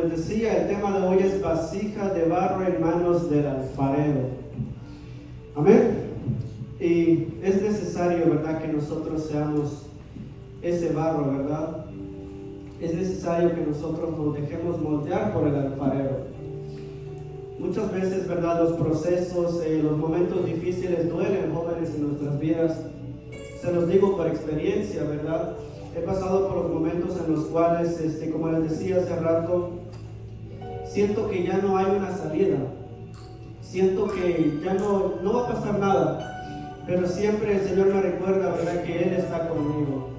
les decía, el tema de hoy es vasija de barro en manos del alfarero. Amén. Y es necesario, ¿verdad?, que nosotros seamos ese barro, ¿verdad? Es necesario que nosotros nos dejemos moldear por el alfarero. Muchas veces, ¿verdad?, los procesos, los momentos difíciles duelen, jóvenes, en nuestras vidas. Se los digo por experiencia, ¿verdad? He pasado por los momentos en los cuales, como les decía hace rato, siento que ya no hay una salida. Siento que ya no va a pasar nada. Pero siempre el Señor me recuerda, ¿verdad?, que Él está conmigo.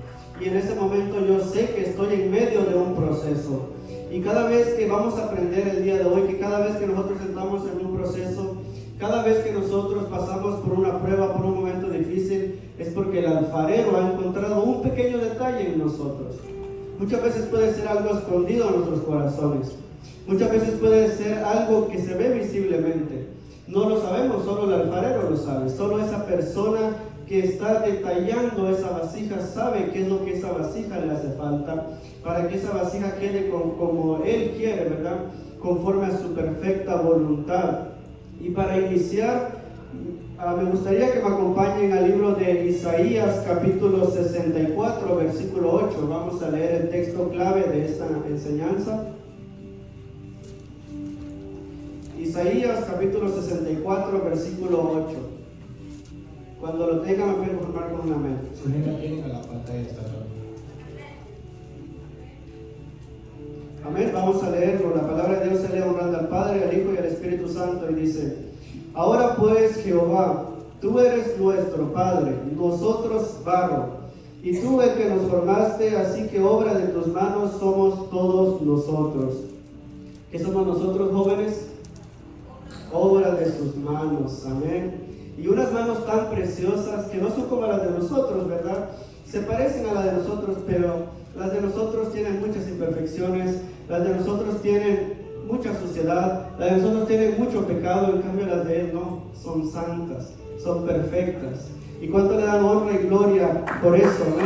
Y en ese momento yo sé que estoy en medio de un proceso. Y cada vez que vamos a aprender el día de hoy, que cada vez que nosotros entramos en un proceso, cada vez que nosotros pasamos por una prueba, por un momento difícil, es porque el alfarero ha encontrado un pequeño detalle en nosotros. Muchas veces puede ser algo escondido en nuestros corazones. Muchas veces puede ser algo que se ve visiblemente. No lo sabemos, solo el alfarero lo sabe. Solo esa persona que está detallando esa vasija sabe qué es lo que esa vasija le hace falta para que esa vasija quede como Él quiere, ¿verdad?, conforme a su perfecta voluntad. Y para iniciar, me gustaría que me acompañen al libro de Isaías, capítulo 64, versículo 8. Vamos a leer el texto clave de esta enseñanza. Isaías, capítulo 64, versículo 8. Cuando lo tengan, me pueden confirmar con un amén. Si no la tienen, a la pantalla está atrás. Amén. Vamos a leerlo. La palabra de Dios se lee honrando al Padre, al Hijo y al Espíritu Santo, y dice: Ahora pues, Jehová, tú eres nuestro Padre, nosotros barro, y tú el que nos formaste, así que obra de tus manos somos todos nosotros. ¿Qué somos nosotros, jóvenes? Obra de sus manos. Amén. Y unas manos tan preciosas que no son como las de nosotros, ¿verdad? Se parecen a las de nosotros, pero las de nosotros tienen muchas imperfecciones, las de nosotros tienen mucha suciedad, las de nosotros tienen mucho pecado, en cambio las de Él no, son santas, son perfectas. ¿Y cuánto le dan honra y gloria por eso, no?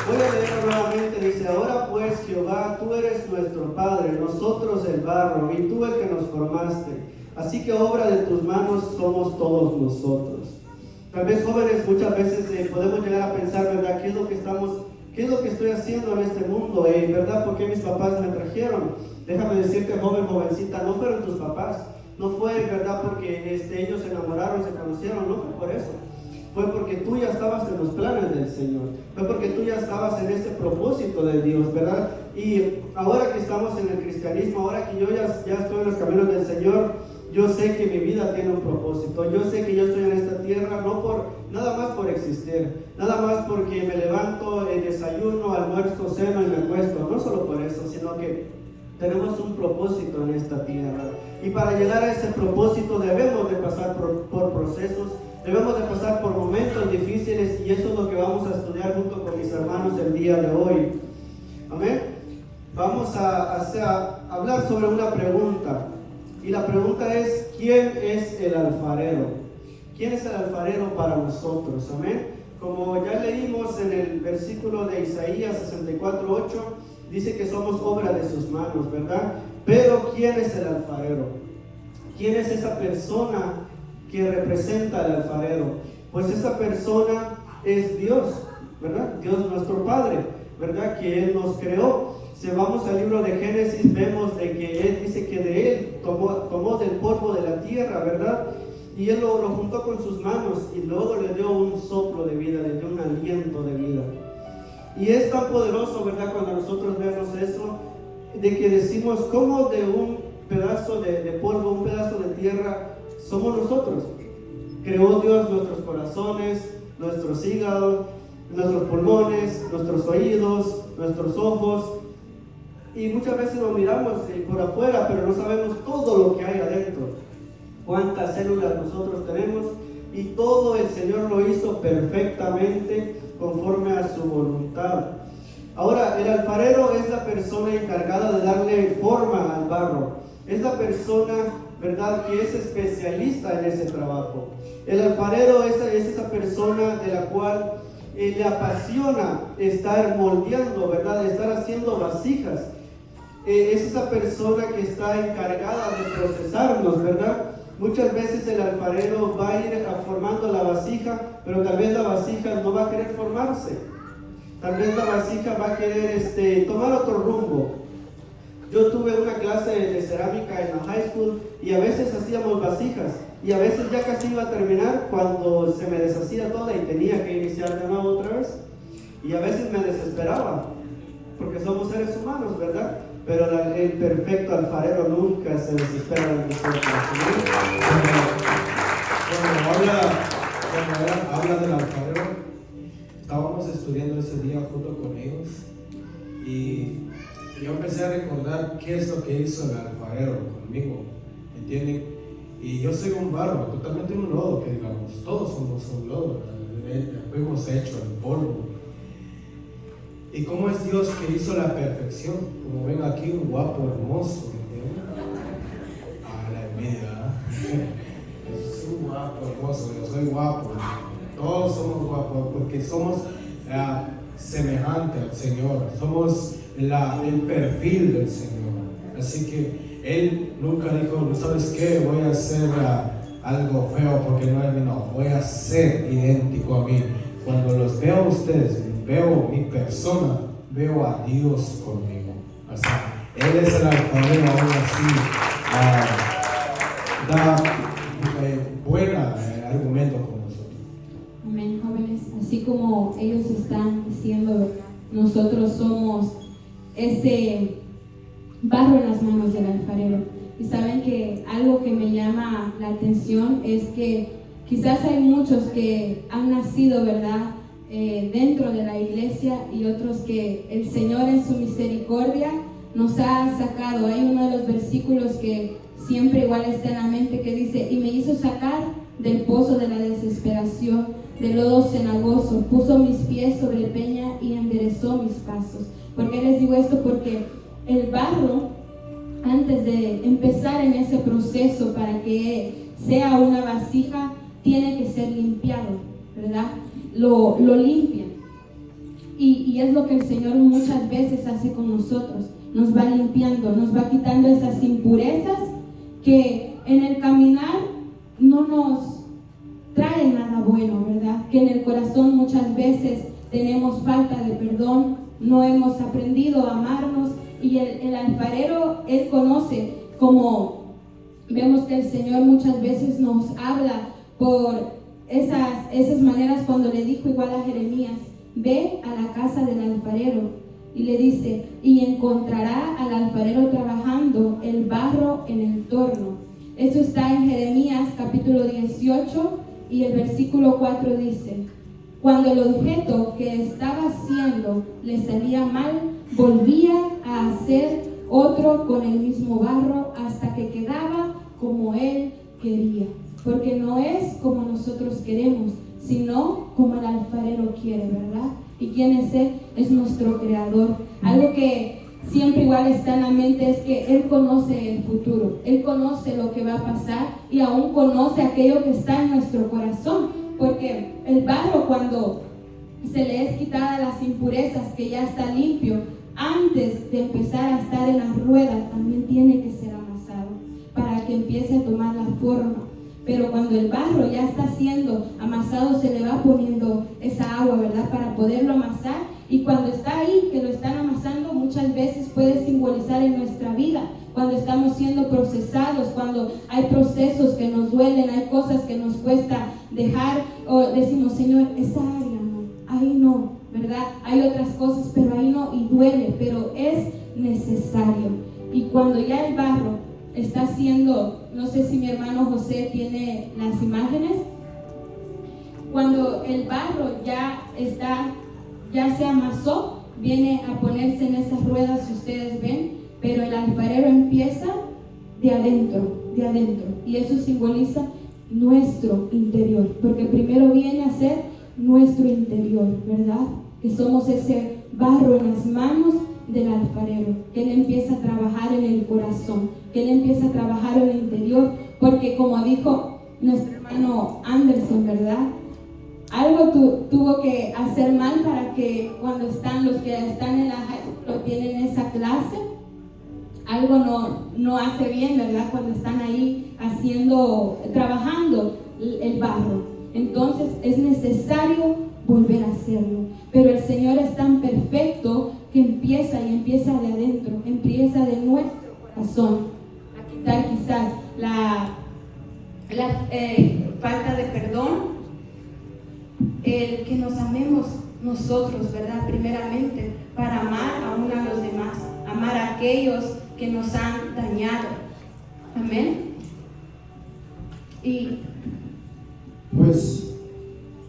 Voy a leerlo nuevamente, dice: Ahora pues, Jehová, tú eres nuestro Padre, nosotros el barro, y tú el que nos formaste. Así que obra de tus manos somos todos nosotros. Tal vez, jóvenes, muchas veces podemos llegar a pensar, ¿verdad?, ¿qué es lo que estoy haciendo en este mundo? ¿Verdad? ¿Por qué mis papás me trajeron? Déjame decirte, joven, jovencita, no fueron tus papás. No fue, ¿verdad?, porque ellos se enamoraron, se conocieron. No fue por eso. Fue porque tú ya estabas en los planes del Señor. Fue porque tú ya estabas en ese propósito de Dios, ¿verdad? Y ahora que estamos en el cristianismo, ahora que yo ya estoy en los caminos del Señor, yo sé que mi vida tiene un propósito. Yo sé que yo estoy en esta tierra nada más por existir, nada más porque me levanto, desayuno, almuerzo, ceno y me acuesto. No solo por eso, sino que tenemos un propósito en esta tierra. Y para llegar a ese propósito debemos de pasar por procesos, debemos de pasar por momentos difíciles, y eso es lo que vamos a estudiar junto con mis hermanos el día de hoy. Amén. Vamos a hablar sobre una pregunta. Y la pregunta es: ¿quién es el alfarero? ¿Quién es el alfarero para nosotros? Amén. Como ya leímos en el versículo de Isaías 64:8, dice que somos obra de sus manos, ¿verdad? Pero ¿quién es el alfarero? ¿Quién es esa persona que representa al alfarero? Pues esa persona es Dios, ¿verdad? Dios nuestro Padre, ¿verdad?, que Él nos creó. Si vamos al libro de Génesis, vemos de que Él dice que de Él tomó del polvo de la tierra, ¿verdad? Y Él lo juntó con sus manos y luego le dio un soplo de vida, le dio un aliento de vida. Y es tan poderoso, ¿verdad?, cuando nosotros vemos eso, de que decimos: ¿cómo de un pedazo de polvo, un pedazo de tierra, somos nosotros? Creó Dios nuestros corazones, nuestros hígados, nuestros pulmones, nuestros oídos, nuestros ojos. Y muchas veces lo miramos por afuera, pero no sabemos todo lo que hay adentro. Cuántas células nosotros tenemos, y todo el Señor lo hizo perfectamente conforme a su voluntad. Ahora, el alfarero es la persona encargada de darle forma al barro. Es la persona, ¿verdad?, que es especialista en ese trabajo. El alfarero es esa persona de la cual le apasiona estar moldeando, ¿verdad? Estar haciendo vasijas. Es esa persona que está encargada de procesarnos, ¿verdad? Muchas veces el alfarero va a ir formando la vasija, pero tal vez la vasija no va a querer formarse. Tal vez la vasija va a querer tomar otro rumbo. Yo tuve una clase de cerámica en la high school y a veces hacíamos vasijas y a veces ya casi iba a terminar cuando se me deshacía toda y tenía que iniciar de nuevo otra vez. Y a veces me desesperaba, porque somos seres humanos, ¿verdad? Pero el perfecto alfarero nunca se desespera de nosotros. Cuando habla del alfarero, estábamos estudiando ese día junto con ellos y yo empecé a recordar qué es lo que hizo el alfarero conmigo, ¿entienden? Y yo soy un barro, totalmente un lodo, que digamos, todos somos un lodo, fuimos hechos en polvo. ¿Y cómo es Dios que hizo la perfección? Como ven aquí, un guapo hermoso, ¿entienden? La envidia, es un guapo hermoso, yo soy guapo, todos somos guapos porque somos semejantes al Señor, somos el perfil del Señor. Así que Él nunca dijo, ¿no sabes qué? Voy a hacer algo feo porque no es mi, no, voy a ser idéntico a mí. Cuando los veo a ustedes, veo mi persona, veo a Dios conmigo. O sea, Él es el alfarero, aún así da buen argumento con nosotros. Amén, jóvenes. Así como ellos están diciendo, nosotros somos ese barro en las manos del alfarero. Y saben que algo que me llama la atención es que quizás hay muchos que han nacido, ¿verdad?, dentro de la iglesia y otros que el Señor en su misericordia nos ha sacado. Hay uno de los versículos que siempre igual está en la mente que dice: y me hizo sacar del pozo de la desesperación, del lodo cenagoso, puso mis pies sobre peña y enderezó mis pasos. ¿Por qué les digo esto? Porque el barro, antes de empezar en ese proceso para que sea una vasija, tiene que ser limpiado, ¿verdad? Lo limpian. Y es lo que el Señor muchas veces hace con nosotros. Nos va limpiando, nos va quitando esas impurezas que en el caminar no nos trae nada bueno, ¿verdad? Que en el corazón muchas veces tenemos falta de perdón, no hemos aprendido a amarnos, y el alfarero, Él conoce, como vemos que el Señor muchas veces nos habla por esas maneras, cuando le dijo igual a Jeremías: ve a la casa del alfarero, y le dice, y encontrará al alfarero trabajando el barro en el torno. Eso está en Jeremías capítulo 18 y el versículo 4 dice: cuando el objeto que estaba haciendo le salía mal, volvía a hacer otro con el mismo barro hasta que quedaba como él quería. Porque no es como nosotros queremos, sino como el alfarero quiere, ¿verdad? ¿Y quién es Él? Es nuestro creador. Algo que siempre igual está en la mente es que Él conoce el futuro, Él conoce lo que va a pasar y aún conoce aquello que está en nuestro corazón. Porque el barro, cuando se le es quitada las impurezas, que ya está limpio, antes de empezar a estar en la rueda también tiene que ser amasado para que empiece a tomar la forma. Pero cuando el barro ya está siendo amasado, se le va poniendo esa agua, ¿verdad?, para poderlo amasar. Y cuando está ahí, que lo están amasando, muchas veces puede simbolizar en nuestra vida, cuando estamos siendo procesados, cuando hay procesos que nos duelen, hay cosas que nos cuesta dejar, o decimos: Señor, esa área no, ahí no, ¿verdad? Hay otras cosas, pero ahí no, y duele, pero es necesario. Y cuando ya el barro está haciendo, no sé si mi hermano José tiene las imágenes, cuando el barro ya se amasó, viene a ponerse en esas ruedas, si ustedes ven, pero el alfarero empieza de adentro, y eso simboliza nuestro interior, porque primero viene a ser nuestro interior, ¿verdad? Que somos ese barro en las manos del alfarero, que Él empieza a trabajar en el corazón, que Él empieza a trabajar en el interior, porque como dijo nuestro hermano Anderson, ¿verdad?, algo tuvo que hacer mal para que cuando están los que están en la high school o tienen esa clase, algo no hace bien, ¿verdad? Cuando están ahí trabajando el barro. Entonces es necesario volver a hacerlo. Pero el Señor es tan perfecto que empieza de adentro, empieza de nuestro corazón a quitar quizás la falta de perdón, el que nos amemos nosotros, ¿verdad? Primeramente, para amar aún a los demás, amar a aquellos que nos han dañado. Amén. Y pues,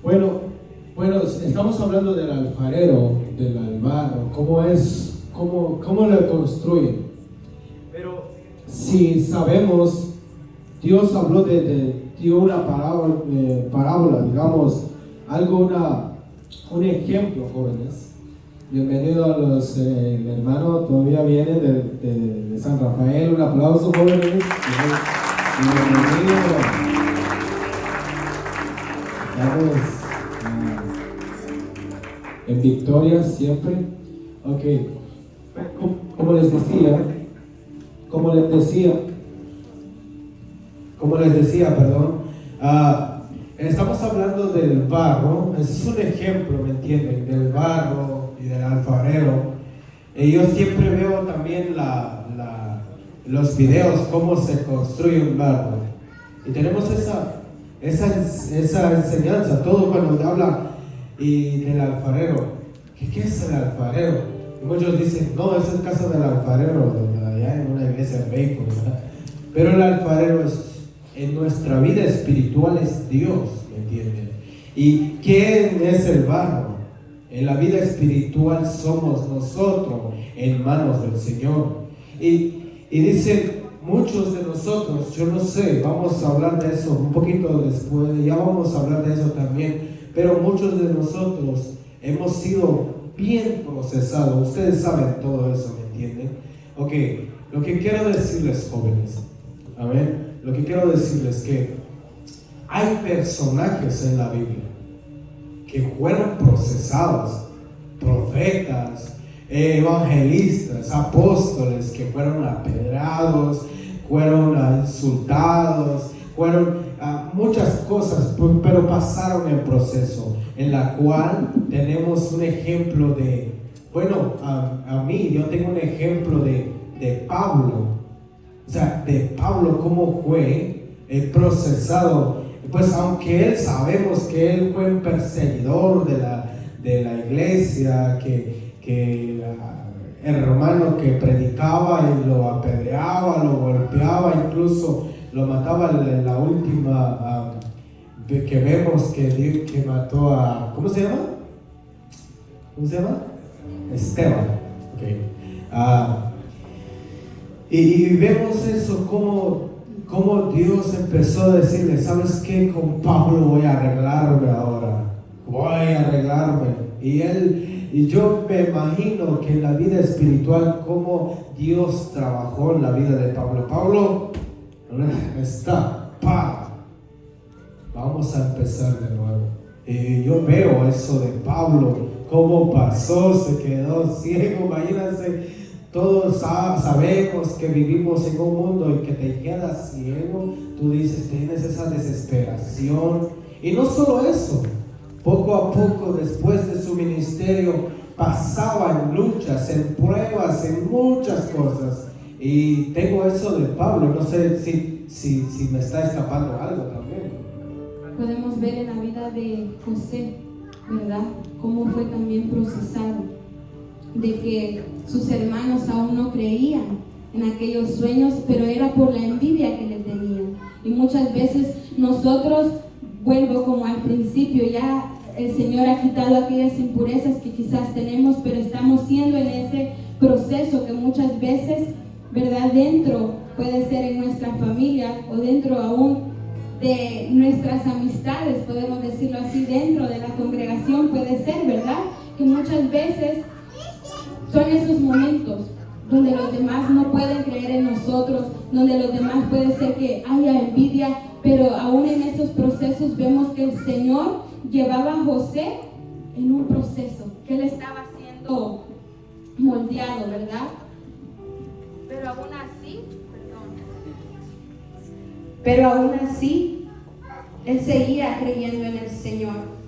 bueno, estamos hablando del alfarero, del barro, cómo lo construyen. Pero si sabemos, Dios habló dio una parábola, digamos, un ejemplo, jóvenes. Bienvenido a los el hermano, todavía viene de San Rafael. Un aplauso, jóvenes. Bienvenido. Estamos en victoria siempre. Ok. Como les decía, estamos hablando del barro. Ese es un ejemplo, ¿me entienden? Del barro y del alfarero. Yo siempre veo también los videos, cómo se construye un barro. Y tenemos esa enseñanza, todo cuando habla y del alfarero. ¿Qué es el alfarero? Y muchos dicen, no, esa es casa del alfarero, allá en una iglesia en México, ¿verdad? Pero el alfarero en nuestra vida espiritual es Dios, ¿me entienden? ¿Y quién es el barro? En la vida espiritual somos nosotros en manos del Señor. Y dicen muchos de nosotros, yo no sé, vamos a hablar de eso un poquito después, ya vamos a hablar de eso también, pero muchos de nosotros hemos sido bien procesados. Ustedes saben todo eso, ¿me entienden? Ok, lo que quiero decirles, jóvenes, amén. Lo que quiero decirles es que hay personajes en la Biblia que fueron procesados, profetas, evangelistas, apóstoles que fueron apedreados, fueron insultados, fueron muchas cosas, pero pasaron el proceso, en la cual tenemos un ejemplo de, bueno, a mí, yo tengo un ejemplo de Pablo. O sea, de Pablo, cómo fue procesado. Pues aunque él sabemos que él fue un perseguidor de la iglesia, que el hermano que predicaba y lo apedreaba, lo golpeaba, incluso lo mataba en la última que vemos que mató a, ¿cómo se llama? Esteban. Okay. Y vemos eso, como Dios empezó a decirle, ¿sabes qué? Con Pablo voy a arreglarme ahora. Y yo me imagino que en la vida espiritual, cómo Dios trabajó en la vida de Pablo. Pablo está, vamos a empezar de nuevo. Y yo veo eso de Pablo, cómo pasó, se quedó ciego, imagínense. Todos sabemos que vivimos en un mundo en que te quedas ciego. Tú dices, tienes esa desesperación. Y no solo eso, poco a poco después de su ministerio pasaba en luchas, en pruebas, en muchas cosas. Y tengo eso de Pablo, no sé si me está escapando algo también. Podemos ver en la vida de José, ¿verdad? Cómo fue también procesado, de que sus hermanos aún no creían en aquellos sueños, pero era por la envidia que le tenían. Y muchas veces nosotros, vuelvo como al principio, ya el Señor ha quitado aquellas impurezas que quizás tenemos, pero estamos siendo en ese proceso que muchas veces, ¿verdad? Dentro, puede ser en nuestra familia o dentro aún de nuestras amistades, podemos decirlo así, dentro de la congregación puede ser, ¿verdad? Que muchas veces son esos momentos donde los demás no pueden creer en nosotros, donde los demás puede ser que haya envidia, pero aún en esos procesos vemos que el Señor llevaba a José en un proceso, que él estaba siendo moldeado, ¿verdad? Pero aún así, él seguía creyendo en el Señor.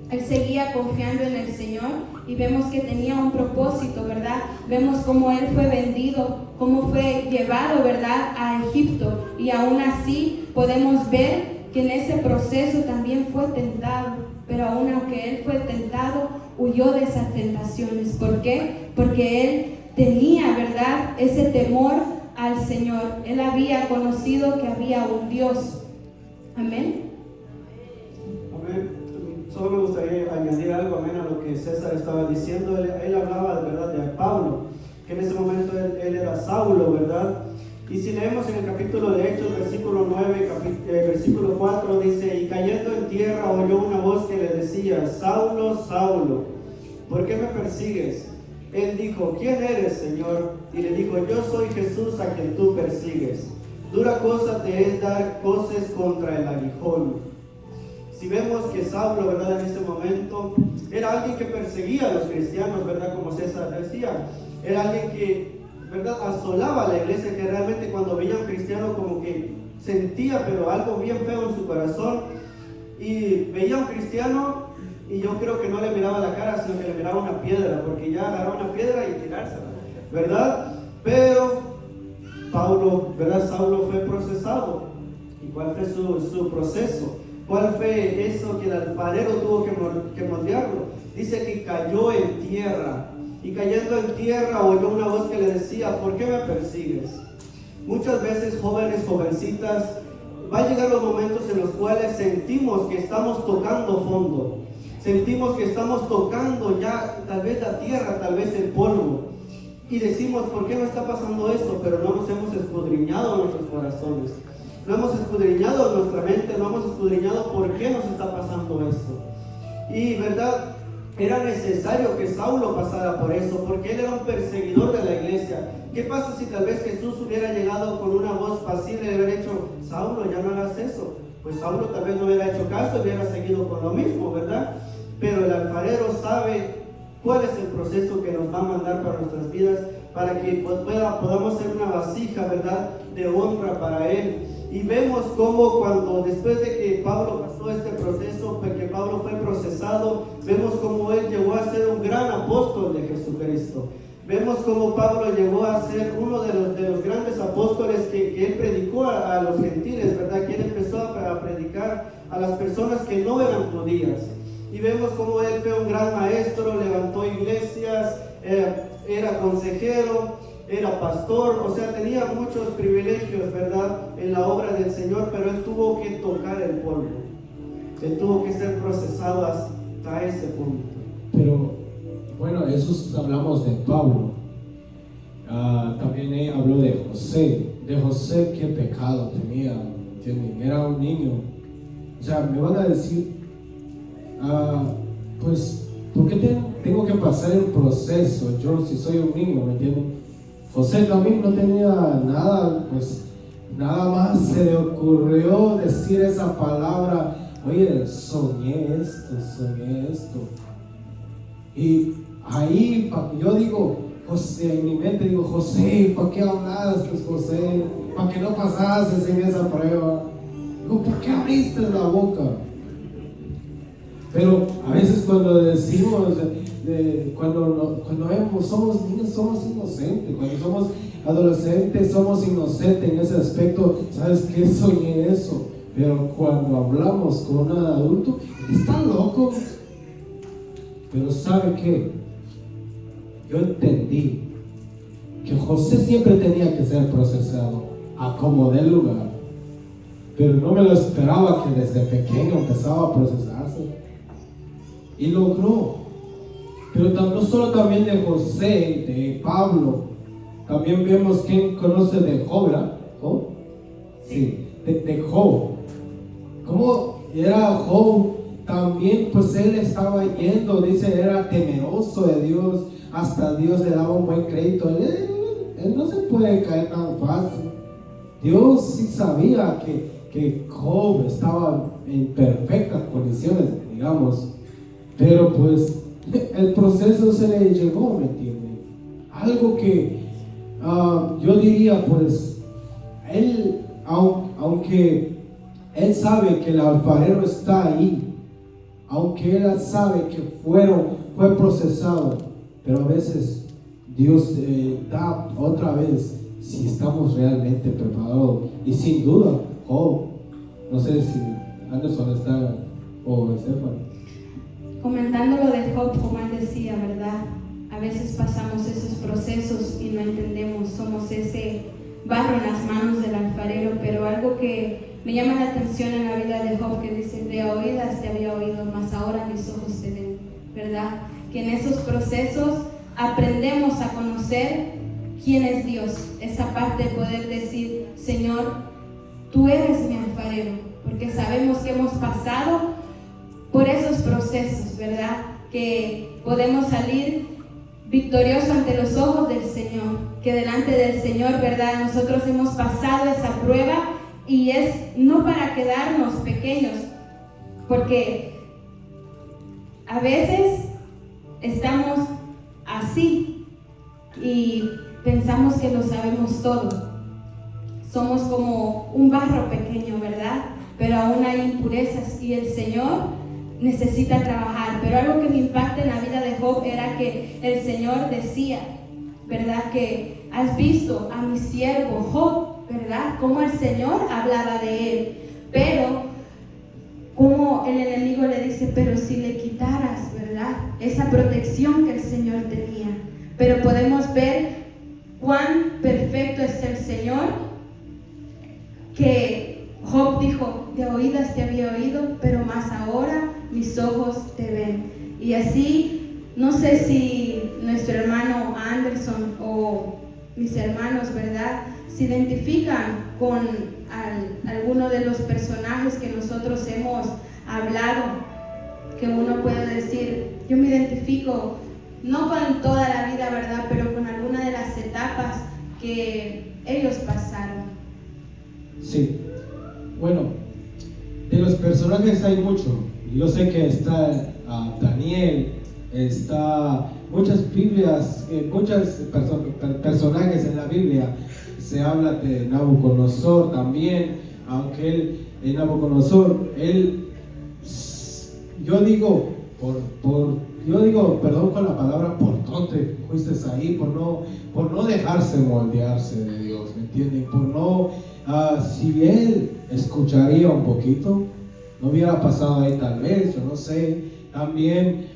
Él seguía confiando en el Señor y vemos que tenía un propósito, ¿verdad? Vemos cómo él fue vendido, cómo fue llevado, ¿verdad?, a Egipto. Y aún así podemos ver que en ese proceso también fue tentado. Pero aún aunque él fue tentado, huyó de esas tentaciones. ¿Por qué? Porque él tenía, ¿verdad?, ese temor al Señor. Él había conocido que había un Dios. Amén. Amén. Solo me gustaría añadir algo, amén, a lo que César estaba diciendo. Él hablaba, de verdad, de Pablo, que en ese momento él era Saulo, ¿verdad? Y si leemos en el capítulo de Hechos, versículo 9, versículo 4, dice: y cayendo en tierra oyó una voz que le decía: Saulo, Saulo, ¿por qué me persigues? Él dijo: ¿quién eres, Señor? Y le dijo: yo soy Jesús a quien tú persigues. Dura cosa te es dar coces contra el aguijón. Si vemos que Saulo, ¿verdad?, en ese momento era alguien que perseguía a los cristianos, ¿verdad?, como César decía. Era alguien que, ¿verdad?, asolaba a la iglesia, que realmente cuando veía a un cristiano como que sentía pero algo bien feo en su corazón, y veía a un cristiano y yo creo que no le miraba la cara, sino que le miraba una piedra, porque ya agarraba una piedra y tirársela, ¿verdad? Pero Saulo fue procesado. ¿Y cuál fue su proceso? ¿Cuál fue eso que el alfarero tuvo que moldearlo? Dice que cayó en tierra, y cayendo en tierra oyó una voz que le decía: ¿por qué me persigues? Muchas veces, jóvenes, jovencitas, va a llegar los momentos en los cuales sentimos que estamos tocando fondo, sentimos que estamos tocando ya tal vez la tierra, tal vez el polvo, y decimos: ¿por qué no está pasando esto? Pero no nos hemos escudriñado nuestros corazones. No hemos escudriñado nuestra mente, no hemos escudriñado por qué nos está pasando esto. Y verdad, era necesario que Saulo pasara por eso, porque él era un perseguidor de la iglesia. ¿Qué pasa si tal vez Jesús hubiera llegado con una voz pasible y hubiera dicho: Saulo, ya no hagas eso? Pues Saulo tal vez no hubiera hecho caso, hubiera seguido con lo mismo, ¿verdad? Pero el alfarero sabe cuál es el proceso que nos va a mandar para nuestras vidas, para que podamos ser una vasija, ¿verdad?, de honra para Él. Y vemos cómo cuando después de que Pablo pasó este proceso, que Pablo fue procesado, vemos cómo él llegó a ser un gran apóstol de Jesucristo. Vemos cómo Pablo llegó a ser uno de los grandes apóstoles que él predicó a los gentiles, ¿verdad? Que él empezó a predicar a las personas que no eran judías. Y vemos cómo él fue un gran maestro, levantó iglesias, era consejero, era pastor, o sea, tenía muchos privilegios, ¿verdad?, en la obra del Señor, pero él tuvo que tocar el polvo. Él tuvo que ser procesado hasta ese punto. Pero, bueno, eso hablamos de Pablo. También él habló de José. De José, qué pecado tenía, ¿entienden? Era un niño. O sea, me van a decir, pues, ¿por qué tengo que pasar el proceso? Yo, si soy un niño, ¿me entienden? José también no tenía nada, pues nada más se le ocurrió decir esa palabra: oye, soñé esto. Y ahí yo digo, José, en mi mente digo: José, ¿para qué hablaste, José? ¿Para qué no pasaste en esa prueba? Digo, ¿por qué abriste la boca? Pero a veces cuando decimos, cuando somos niños, somos inocentes. Cuando somos adolescentes, somos inocentes en ese aspecto. ¿Sabes qué? Soñé eso. Pero cuando hablamos con un adulto, está loco. Pero ¿sabe qué? Yo entendí que José siempre tenía que ser procesado a como dé lugar. Pero no me lo esperaba que desde pequeño empezaba a procesarse. Y logró. Pero no solo también de José, de Pablo, también vemos quién conoce de Job, ¿verdad? ¿Job? Sí, de Job. ¿Cómo era Job? También pues él estaba yendo, dice, era temeroso de Dios, hasta Dios le daba un buen crédito. Él no se puede caer tan fácil. Dios sí sabía que Job estaba en perfectas condiciones. digamos. Pero pues el proceso se le llegó, ¿me entienden? Algo que yo diría, pues, él, aunque él sabe que el alfarero está ahí, aunque él sabe que fue procesado, pero a veces Dios da otra vez si estamos realmente preparados. Y sin duda, no sé si Anderson está o Estefan. Comentando lo de Job, como él decía, ¿verdad? A veces pasamos esos procesos y no entendemos, somos ese barro en las manos del alfarero, pero algo que me llama la atención en la vida de Job, que dice, de oídas te había oído, mas ahora mis ojos te ven, ¿verdad? Que en esos procesos aprendemos a conocer quién es Dios, esa parte de poder decir, Señor, tú eres mi alfarero, porque sabemos que hemos pasado por esos procesos, ¿verdad? Que podemos salir victoriosos ante los ojos del Señor, que delante del Señor, ¿verdad? Nosotros hemos pasado esa prueba y es no para quedarnos pequeños, porque a veces estamos así y pensamos que lo sabemos todo. Somos como un barro pequeño, ¿verdad? Pero aún hay impurezas y el Señor necesita trabajar. Pero algo que me impacta en la vida de Job era que el Señor decía, ¿verdad? Que has visto a mi siervo Job, ¿verdad? Cómo el Señor hablaba de él, pero como el enemigo le dice, pero si le quitaras, ¿verdad? Esa protección que el Señor tenía. Pero podemos ver cuán perfecto es el Señor, que Job dijo, de oídas te había oído, pero más ahora mis ojos te ven. Y así, no sé si nuestro hermano Anderson o mis hermanos, ¿verdad?, se identifican con alguno de los personajes que nosotros hemos hablado, que uno puede decir, yo me identifico, no con toda la vida, ¿verdad?, pero con alguna de las etapas que ellos pasaron. Sí, bueno, de los personajes hay mucho. Yo sé que está Daniel, está muchas Biblias, muchos personajes en la Biblia. Se habla de Nabucodonosor también, aunque Nabucodonosor, yo digo, perdón con la palabra, por dónde fuiste ahí, por no dejarse moldearse de Dios, ¿me entienden? Por no, si él escucharía un poquito, no hubiera pasado ahí tal vez, yo no sé. También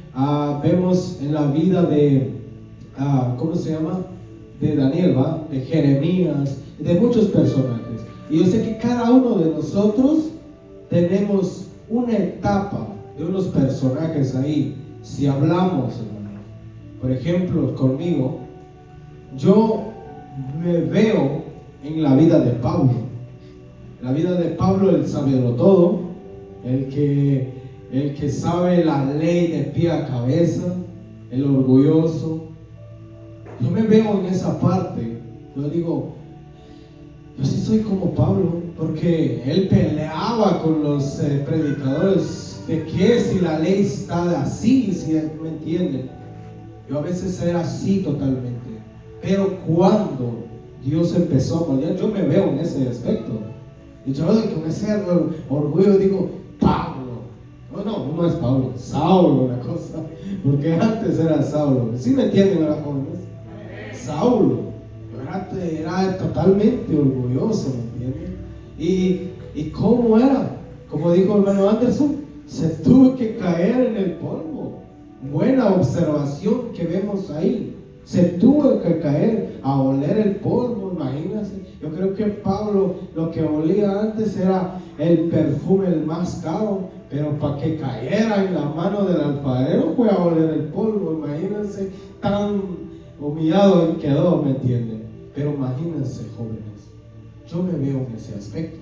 vemos en la vida de, ¿cómo se llama?, de Daniel, ¿va?, de Jeremías, de muchos personajes. Y yo sé que cada uno de nosotros tenemos una etapa de unos personajes ahí. Si hablamos, hermano, por ejemplo, conmigo, yo me veo en la vida de Pablo. La vida de Pablo, el saberlo todo, el que sabe la ley de pie a cabeza, el orgulloso. Yo me veo en esa parte. Yo digo, yo sí soy como Pablo, porque él peleaba con los predicadores de que si la ley está así, si me entienden. Yo a veces era así totalmente, pero cuando Dios empezó a moldear, yo me veo en ese aspecto. Y yo con ese orgullo digo, Pablo. No es Pablo, Saulo la cosa, porque antes era Saulo. ¿Sí me entienden ahora, jóvenes? Saulo, era totalmente orgulloso, ¿me entienden? ¿Y cómo era? Como dijo el hermano Anderson, se tuvo que caer en el polvo. Buena observación que vemos ahí. Se tuvo que caer a oler el polvo, imagínense. Yo creo que Pablo lo que olía antes era el perfume el más caro, pero para que cayera en la mano del alfarero fue a oler el polvo. Imagínense, tan humillado quedó, ¿me entienden? Pero imagínense, jóvenes, yo me veo en ese aspecto.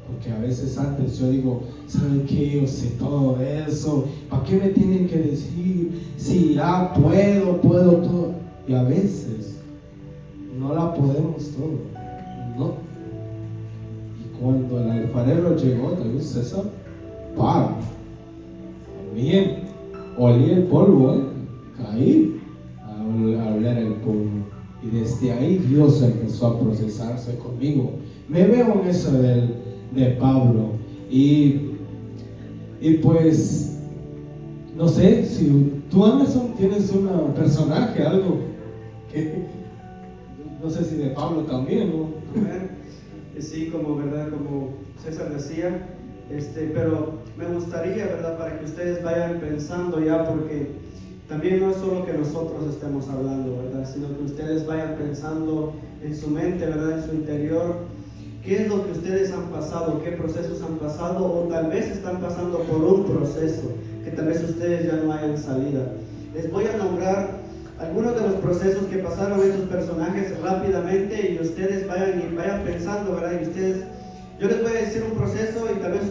Porque a veces antes yo digo, ¿saben qué? Yo sé todo eso. ¿Para qué me tienen que decir si ya puedo todo? Y a veces no la podemos todo, ¿no? Y cuando el alfarero llegó, ¿te gusta eso? también olí el polvo, caí a oler el polvo. Y desde ahí Dios empezó a procesarse conmigo. Me veo en eso de Pablo. Y pues, no sé, si tú tienes un personaje, algo que, no sé si de Pablo también, ¿no? Sí, como César decía, pero me gustaría, ¿verdad?, para que ustedes vayan pensando ya, porque también no es solo que nosotros estemos hablando, ¿verdad?, sino que ustedes vayan pensando en su mente, ¿verdad?, en su interior, qué es lo que ustedes han pasado, qué procesos han pasado, o tal vez están pasando por un proceso que tal vez ustedes ya no hayan salido. Les voy a nombrar algunos de los procesos que pasaron estos personajes rápidamente, y ustedes vayan pensando, ¿verdad? Y ustedes, yo les voy a decir un proceso y tal vez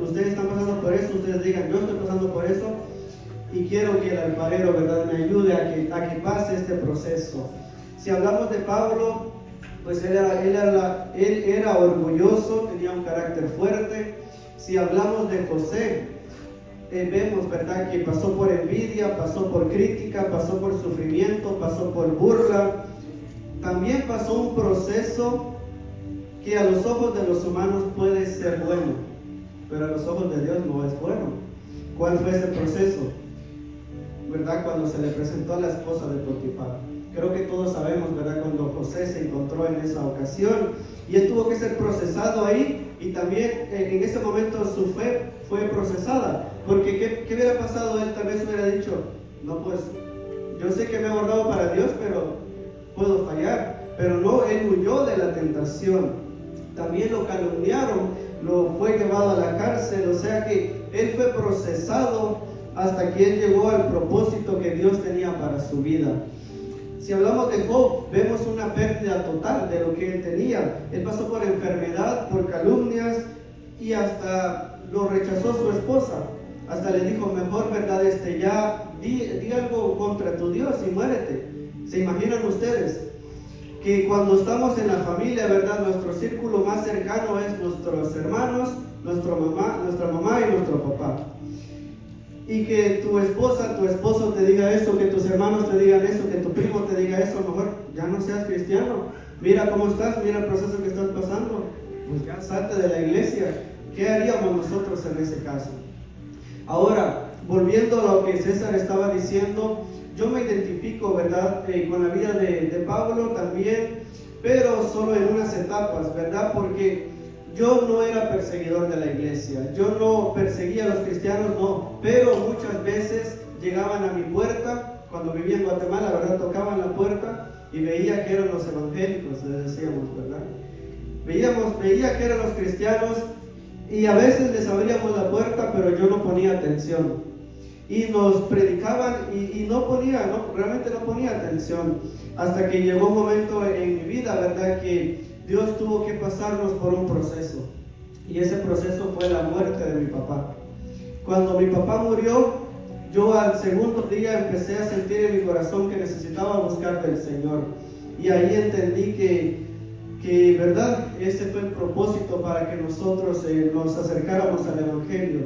ustedes están pasando por eso, ustedes digan, yo estoy pasando por eso y quiero que el alfarero, ¿verdad?, me ayude a que pase este proceso. Si hablamos de Pablo, pues él era orgulloso, tenía un carácter fuerte. Si hablamos de José, vemos, ¿verdad?, que pasó por envidia, pasó por crítica, pasó por sufrimiento, pasó por burla. También pasó un proceso que a los ojos de los humanos puede ser bueno, pero a los ojos de Dios no es bueno. ¿Cuál fue ese proceso? ¿Verdad? Cuando se le presentó a la esposa de Potifar. Creo que todos sabemos, ¿verdad?, cuando José se encontró en esa ocasión y él tuvo que ser procesado ahí, y también en ese momento su fe fue procesada, porque ¿qué hubiera pasado? Él tal vez hubiera dicho, no, pues yo sé que me he guardado para Dios, pero puedo fallar. Pero no, él huyó de la tentación. También lo calumniaron, lo fue llevado a la cárcel, o sea que él fue procesado hasta que él llegó al propósito que Dios tenía para su vida. Si hablamos de Job, vemos una pérdida total de lo que él tenía. Él pasó por enfermedad, por calumnias, y hasta lo rechazó su esposa. Hasta le dijo, mejor, ¿verdad?, ya di algo contra tu Dios y muérete. ¿Se imaginan ustedes? Que cuando estamos en la familia, ¿verdad?, nuestro círculo más cercano es nuestros hermanos, nuestra mamá y nuestro papá. Y que tu esposa, tu esposo te diga eso, que tus hermanos te digan eso, que tu primo te diga eso, mejor ya no seas cristiano. Mira cómo estás, mira el proceso que estás pasando, pues ya salte de la iglesia. ¿Qué haríamos nosotros en ese caso? Ahora, volviendo a lo que César estaba diciendo, yo me identifico, ¿verdad?, con la vida de Pablo también, pero solo en unas etapas, ¿verdad? Porque yo no era perseguidor de la iglesia, yo no perseguía a los cristianos, no, pero muchas veces llegaban a mi puerta, cuando vivía en Guatemala, ¿verdad?, tocaban la puerta y veía que eran los evangélicos, les decíamos, ¿verdad? Veía que eran los cristianos, y a veces les abríamos la puerta, pero yo no ponía atención. Y nos predicaban y realmente no ponía atención, hasta que llegó un momento en mi vida, ¿verdad?, que Dios tuvo que pasarnos por un proceso, y ese proceso fue la muerte de mi papá. Cuando mi papá murió, yo al segundo día empecé a sentir en mi corazón que necesitaba buscar del Señor, y ahí entendí que verdad, ese fue el propósito para que nosotros nos acercáramos al Evangelio,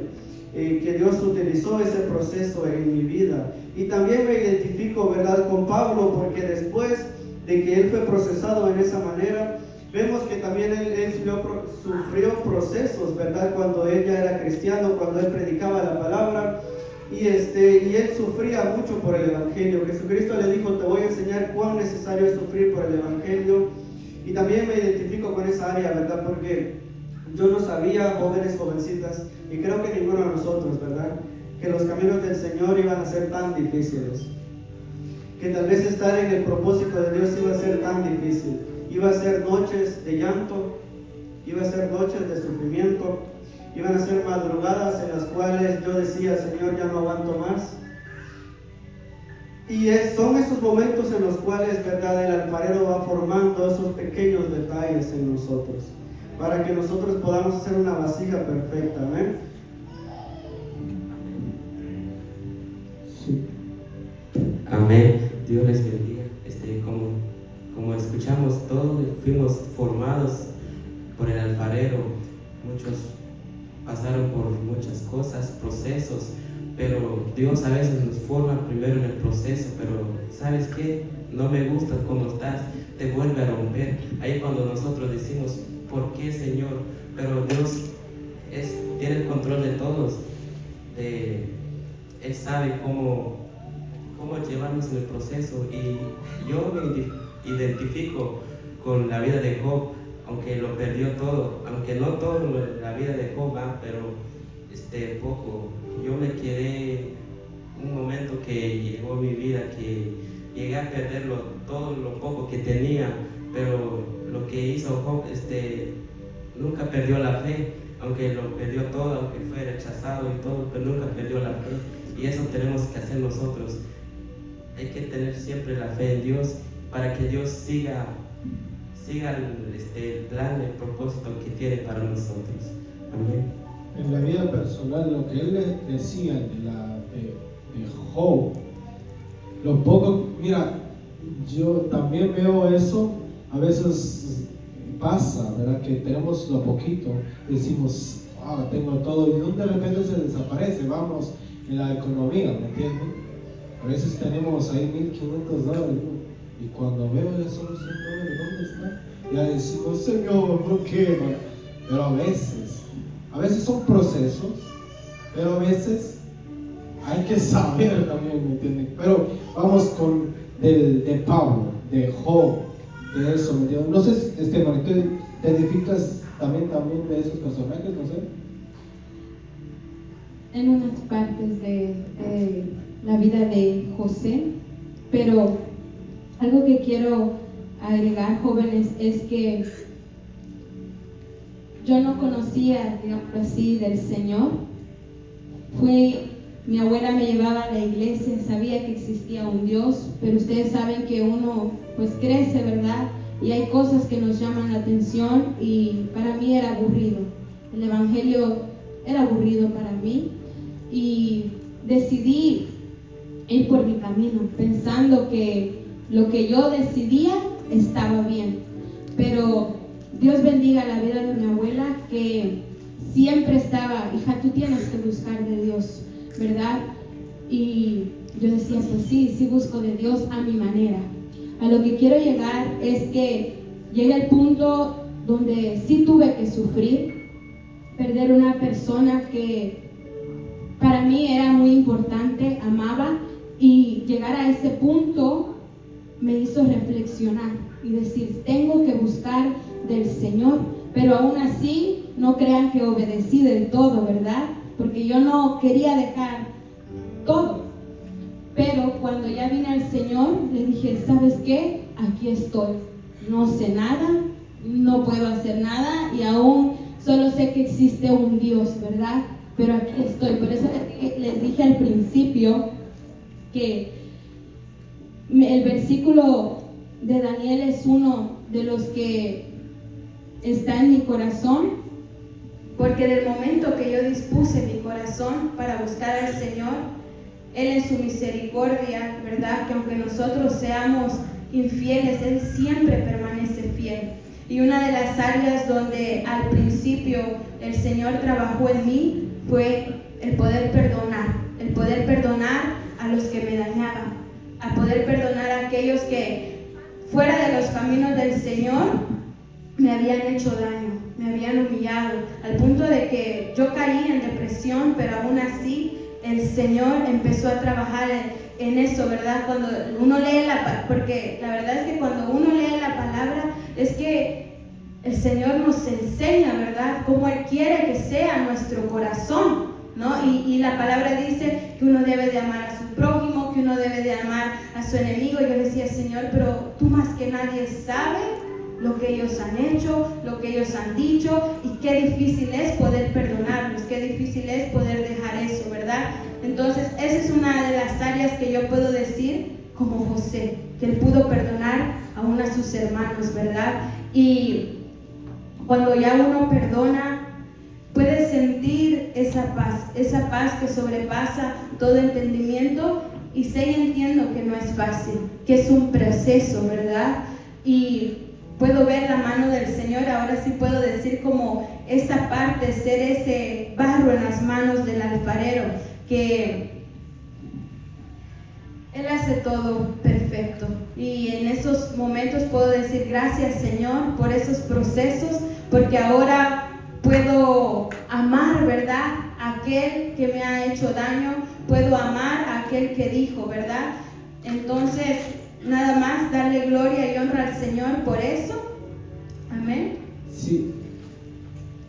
que Dios utilizó ese proceso en mi vida. Y también me identifico, ¿verdad?, con Pablo, porque después de que él fue procesado en esa manera, vemos que también él sufrió procesos, ¿verdad?, cuando él ya era cristiano, cuando él predicaba la palabra, y él sufría mucho por el Evangelio. Jesucristo le dijo, te voy a enseñar cuán necesario es sufrir por el Evangelio. Y también me identifico con esa área, ¿verdad?, porque yo no sabía, jovencitas, y creo que ninguno de nosotros, ¿verdad?, que los caminos del Señor iban a ser tan difíciles, que tal vez estar en el propósito de Dios iba a ser tan difícil. Iba a ser noches de llanto, iba a ser noches de sufrimiento, iban a ser madrugadas en las cuales yo decía, Señor, ya no aguanto más. Y son esos momentos en los cuales, ¿verdad?, el alfarero va formando esos pequeños detalles en nosotros, para que nosotros podamos hacer una vasija perfecta. ¿Amén? Sí. Amén. Dios les bendiga. Como escuchamos, todos fuimos formados por el alfarero. Muchos pasaron por muchas cosas, procesos, pero Dios a veces nos forma primero en el proceso, pero ¿sabes qué? No me gusta cómo estás, te vuelve a romper. Ahí cuando nosotros decimos, ¿por qué, Señor? Pero Dios tiene el control de todos. Él sabe cómo llevarnos en el proceso, y yo me identifico con la vida de Job, aunque lo perdió todo, aunque no todo en la vida de Job va, pero poco. Yo me quedé un momento que llegó mi vida que llegué a perderlo todo lo poco que tenía, pero lo que hizo Job, nunca perdió la fe, aunque lo perdió todo, aunque fue rechazado y todo, pero nunca perdió la fe, y eso tenemos que hacer nosotros. Hay que tener siempre la fe en Dios para que Dios siga el plan, el propósito que tiene para nosotros. Amén. En la vida personal, lo que él le decía de Job, lo poco, mira, yo también veo eso, a veces pasa, ¿verdad? Que tenemos lo poquito, decimos, tengo todo, y de repente se desaparece, vamos en la economía, ¿me entiendes? A veces tenemos ahí $1,500, y cuando veo ya solo $100, ¿dónde está? Ya decimos, Señor, ¿por qué? Pero a veces son procesos, pero a veces hay que saber también, ¿me entienden? Pero vamos con de Pablo, de Job, de eso, ¿me entienden? No sé, Esteban, ¿tú te identificas también de esos personajes? No sé. En unas partes de la vida de José, pero algo que quiero agregar, jóvenes, es que yo no conocía, digamos así, del Señor. Mi abuela me llevaba a la iglesia, sabía que existía un Dios, pero ustedes saben que uno pues crece, ¿verdad? Y hay cosas que nos llaman la atención, y para mí era aburrido. El evangelio era aburrido para mí, y decidí ir por mi camino, pensando que lo que yo decidía estaba bien. Pero Dios bendiga la vida de mi abuela, que siempre estaba, hija, tú tienes que buscar de Dios, ¿verdad? Y yo decía, pues sí busco de Dios a mi manera. A lo que quiero llegar es que llegué al punto donde sí tuve que sufrir, perder una persona que para mí era muy importante, amaba, y llegar a ese punto me hizo reflexionar y decir, tengo que buscar del Señor, pero aún así no crean que obedecí del todo, ¿verdad? Porque yo no quería dejar todo, pero cuando ya vine al Señor le dije, ¿sabes qué? Aquí estoy, no sé nada, no puedo hacer nada, y aún solo sé que existe un Dios, ¿verdad? Pero aquí estoy. Por eso les dije al principio que el versículo de Daniel es uno de los que está en mi corazón, porque del momento que yo dispuse mi corazón para buscar al Señor, Él en su misericordia, ¿verdad? Que aunque nosotros seamos infieles, Él siempre permanece fiel. Y una de las áreas donde al principio el Señor trabajó en mí fue el poder perdonar a los que me dañaban, a poder perdonar a aquellos que fuera de los caminos del Señor me habían hecho daño, me habían humillado, al punto de que yo caí en depresión, pero aún así el Señor empezó a trabajar en eso, ¿verdad? Cuando uno lee porque la verdad es que cuando uno lee la palabra, es que el Señor nos enseña, ¿verdad?, cómo Él quiere que sea nuestro corazón, ¿no? Y la palabra dice que uno debe de amar a su prójimo, que uno debe de amar a su enemigo. Yo decía, Señor, pero tú más que nadie sabes lo que ellos han hecho, lo que ellos han dicho, y qué difícil es poder perdonarlos, qué difícil es poder dejar eso, ¿verdad? Entonces, esa es una de las áreas que yo puedo decir como José, que él pudo perdonar aún a sus hermanos, ¿verdad? Y cuando ya uno perdona, puede sentir esa paz que sobrepasa todo entendimiento, y sé y entiendo que no es fácil, que es un proceso, ¿verdad? Y puedo ver la mano del Señor, ahora sí puedo decir como esa parte, ser ese barro en las manos del alfarero, que Él hace todo perfecto. Y en esos momentos puedo decir gracias, Señor, por esos procesos, porque ahora puedo amar, ¿verdad?, a aquel que me ha hecho daño, puedo amar a aquel que dijo, ¿verdad? Entonces, nada más darle gloria y honra al Señor por eso. Amén. Sí.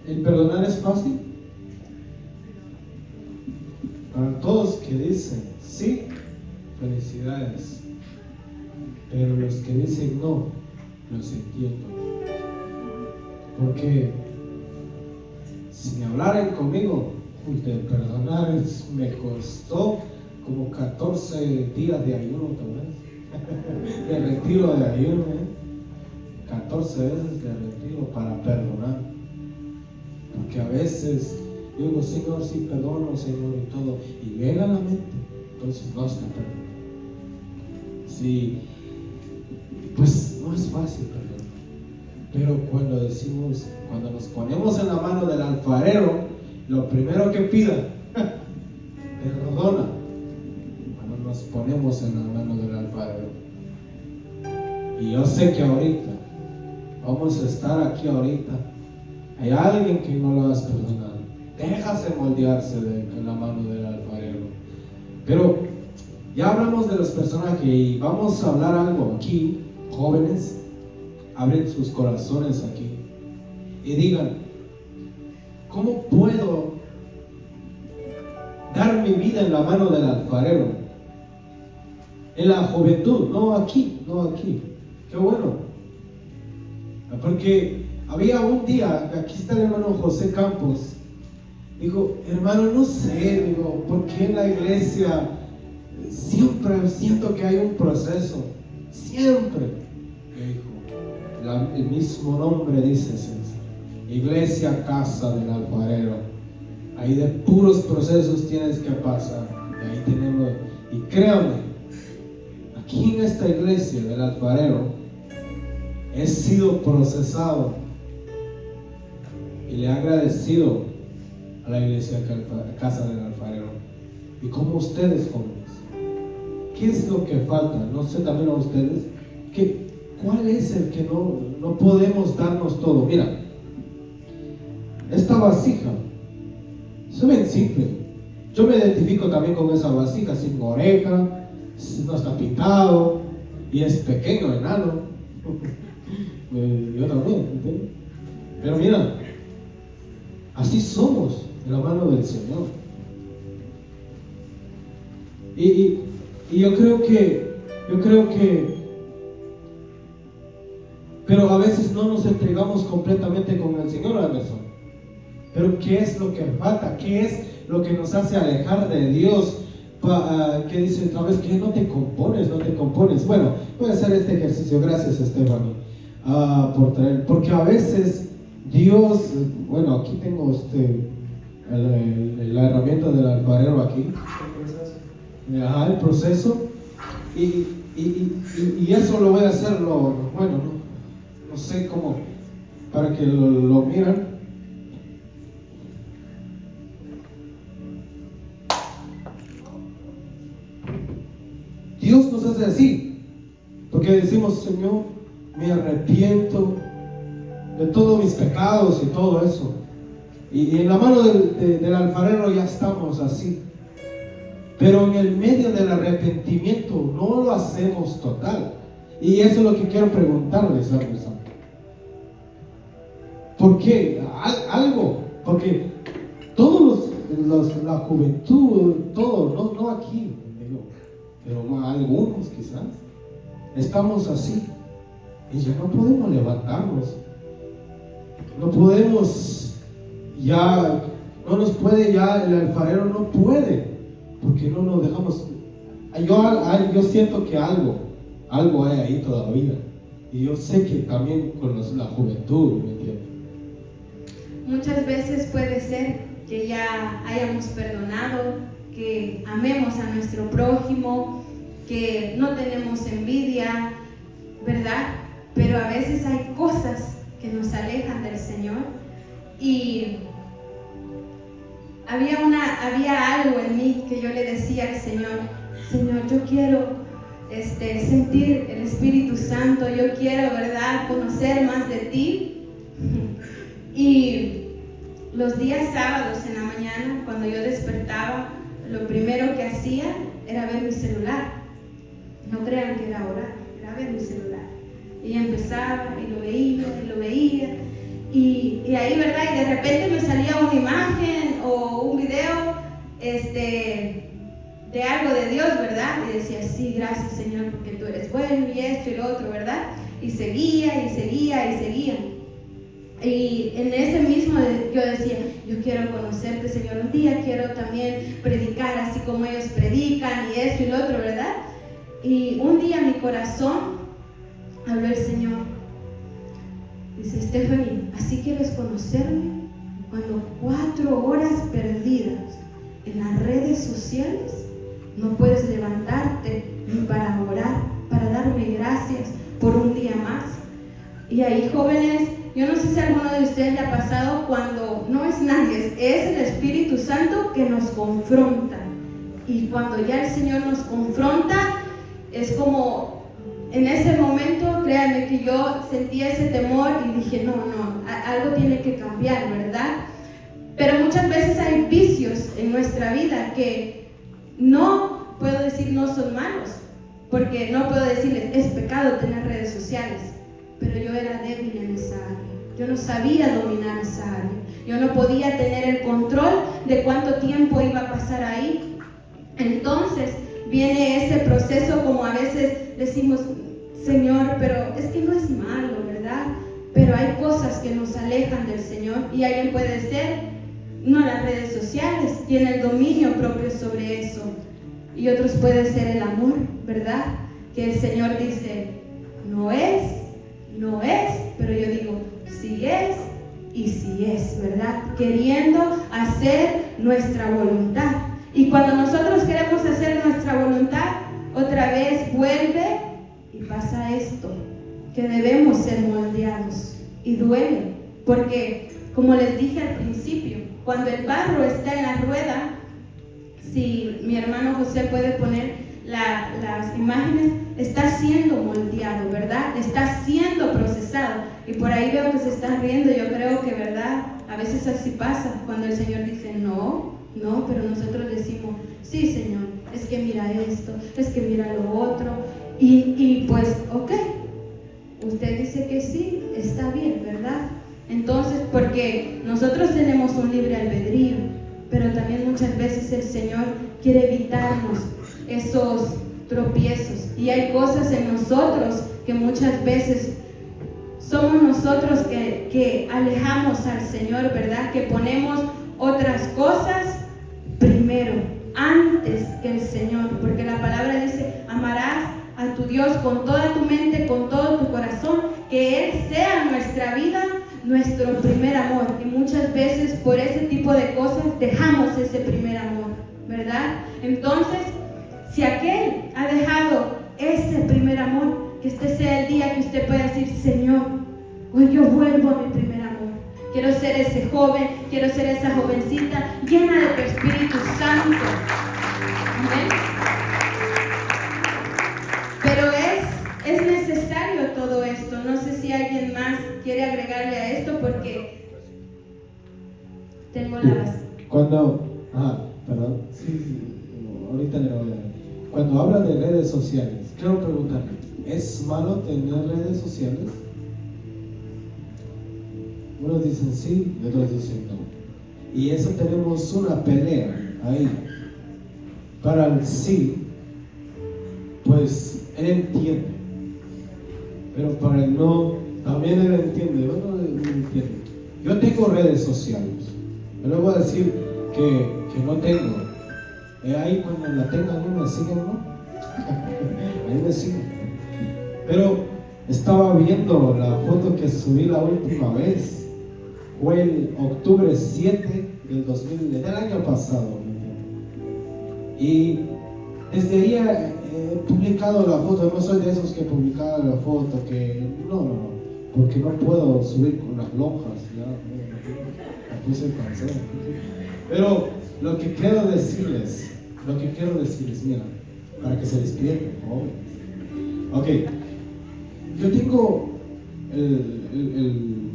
¿El perdonar es fácil? Para todos que dicen sí, felicidades. Pero los que dicen no, los entiendo. Porque si me hablaran conmigo, de perdonar me costó como 14 días de ayuno, tal vez. De retiro de ayuno, 14 veces de retiro para perdonar. Porque a veces yo digo, Señor, sí perdono, Señor, y todo, y llega a la mente, entonces no está perdonando. Sí, pues no es fácil perdonar. Pero cuando nos ponemos en la mano del alfarero, lo primero que pida, perdona. Cuando nos ponemos en la mano del alfarero. Y yo sé que ahorita, vamos a estar aquí ahorita, hay alguien que no lo has perdonado. Déjase moldearse en la mano del alfarero. Pero ya hablamos de los personajes y vamos a hablar algo aquí, jóvenes. Abren sus corazones aquí y digan, ¿cómo puedo dar mi vida en la mano del alfarero? En la juventud, no aquí. Qué bueno. Porque había un día, aquí está el hermano José Campos, dijo, hermano, no sé, digo, ¿por qué en la iglesia siempre siento que hay un proceso? Siempre. Me dijo, el mismo nombre dice, Iglesia Casa del Alfarero. Ahí de puros procesos tienes que pasar. Y ahí tenemos, y créanme, aquí en esta iglesia del alfarero he sido procesado y le he agradecido a la iglesia Casa del Alfarero. Y como ustedes, jóvenes, ¿qué es lo que falta? No sé, también a ustedes, ¿cuál es el que no podemos darnos todo? Mira, esta vasija es bien simple. Yo me identifico también con esa vasija, sin oreja, no está pintado y es pequeño, enano. Yo también, ¿entiendes? Pero mira, así somos en la mano del Señor. Y yo creo que pero a veces no nos entregamos completamente con el Señor, Anderson. Pero ¿qué es lo que falta? ¿Qué es lo que nos hace alejar de Dios? ¿Qué dice otra vez? Que no te compones. Bueno, voy a hacer este ejercicio. Gracias, Esteban, por traer. Porque a veces Dios, bueno, aquí tengo la herramienta del alfarero aquí. El proceso. Y eso lo voy a hacer, no sé cómo, para que lo miren. Dios nos hace así, porque decimos, Señor, me arrepiento de todos mis pecados y todo eso. Y en la mano del alfarero ya estamos así. Pero en el medio del arrepentimiento no lo hacemos total. Y eso es lo que quiero preguntarles a Anderson. ¿Por qué? Porque todos la juventud, todos, no aquí, pero algunos quizás, estamos así. Y ya no podemos levantarnos. No podemos ya, no nos puede ya, el alfarero no puede. Porque no nos dejamos. Yo siento que algo hay ahí todavía. Y yo sé que también con la juventud, ¿me entiendes? Muchas veces puede ser que ya hayamos perdonado, que amemos a nuestro prójimo, que no tenemos envidia, ¿verdad? Pero a veces hay cosas que nos alejan del Señor. Y había algo en mí que yo le decía al Señor, Señor, yo quiero sentir el Espíritu Santo, yo quiero, ¿verdad?, conocer más de ti. Y los días sábados en la mañana, cuando yo despertaba, lo primero que hacía era ver mi celular. No crean que era orar, era ver mi celular. Y empezaba y lo veía. Y ahí, ¿verdad? Y de repente me salía una imagen o un video de algo de Dios, ¿verdad? Y decía, sí, gracias Señor, porque tú eres bueno y esto y lo otro, ¿verdad? Y seguía. Y en ese mismo yo decía, yo quiero conocerte, Señor, un día quiero también predicar así como ellos predican y esto y lo otro, ¿verdad? Y un día mi corazón habló el Señor. Dice, Stephanie, ¿así quieres conocerme? Cuando 4 horas perdidas en las redes sociales, no puedes levantarte ni para orar, para darme gracias por un día más. Y ahí, jóvenes, yo no sé si a alguno de ustedes le ha pasado cuando no es nadie, es el Espíritu Santo que nos confronta. Y cuando ya el Señor nos confronta, es como, en ese momento, créanme que yo sentí ese temor y dije, no, algo tiene que cambiar, ¿verdad? Pero muchas veces hay vicios en nuestra vida que no puedo decir no son malos, porque no puedo decirles es pecado tener redes sociales, pero yo era débil en esa área. Yo no sabía dominar esa área. Yo no podía tener el control de cuánto tiempo iba a pasar ahí. Entonces viene ese proceso, como a veces decimos, Señor, pero es que no es malo, ¿verdad? Pero hay cosas que nos alejan del Señor y alguien puede ser, no las redes sociales, tiene el dominio propio sobre eso. Y otros puede ser el amor, ¿verdad? Que el Señor dice, no es, pero yo digo, sí es y sí es, ¿verdad? Queriendo hacer nuestra voluntad. Y cuando nosotros queremos hacer nuestra voluntad, otra vez vuelve y pasa esto, que debemos ser moldeados. Y duele, porque como les dije al principio, cuando el barro está en la rueda, si mi hermano José puede poner las imágenes, está siendo moldeado, ¿verdad? Está siendo procesado. Y por ahí veo que se están riendo. Yo creo que, ¿verdad? A veces así pasa, cuando el Señor dice no, pero nosotros decimos, sí, Señor, es que mira esto, es que mira lo otro. Y pues, ok, usted dice que sí, está bien, ¿verdad? Entonces, porque nosotros tenemos un libre albedrío, pero también muchas veces el Señor quiere evitarnos esos tropiezos. Y hay cosas en nosotros que muchas veces somos nosotros que alejamos al Señor, ¿verdad? Que ponemos otras cosas primero, antes que el Señor. Porque la palabra dice, amarás a tu Dios con toda tu mente, con todo tu corazón, que Él sea en nuestra vida nuestro primer amor. Y muchas veces por ese tipo de cosas dejamos ese primer amor, ¿verdad? Entonces, si aquel ha dejado ese primer amor, que este sea el día que usted pueda decir, Señor, hoy yo vuelvo a mi primer amor. Quiero ser ese joven, quiero ser esa jovencita llena de tu Espíritu Santo. Amén. Pero es necesario todo esto. No sé si alguien más quiere agregarle a esto, porque tengo las... Perdón. Sí, ahorita le voy a dar. Cuando habla de redes sociales, quiero preguntarle, ¿es malo tener redes sociales? Unos dicen sí, y otros dicen no. Y eso tenemos una pelea ahí. Para el sí, pues él entiende. Pero para el no, también él entiende. Yo no entiendo. Yo tengo redes sociales. Yo le voy a decir que no tengo. Ahí cuando la tengan, me siguen, ¿no? Ahí me siguen. Pero estaba viendo la foto que subí la última vez. Fue el octubre 7 del año pasado. Y desde ahí he publicado la foto. No soy de esos que publicaban la foto, que no, porque no puedo subir con las lonjas. Ya me puse cansado. Pero lo que quiero decirles, mira, para que se despierten, jóvenes. Ok, yo tengo el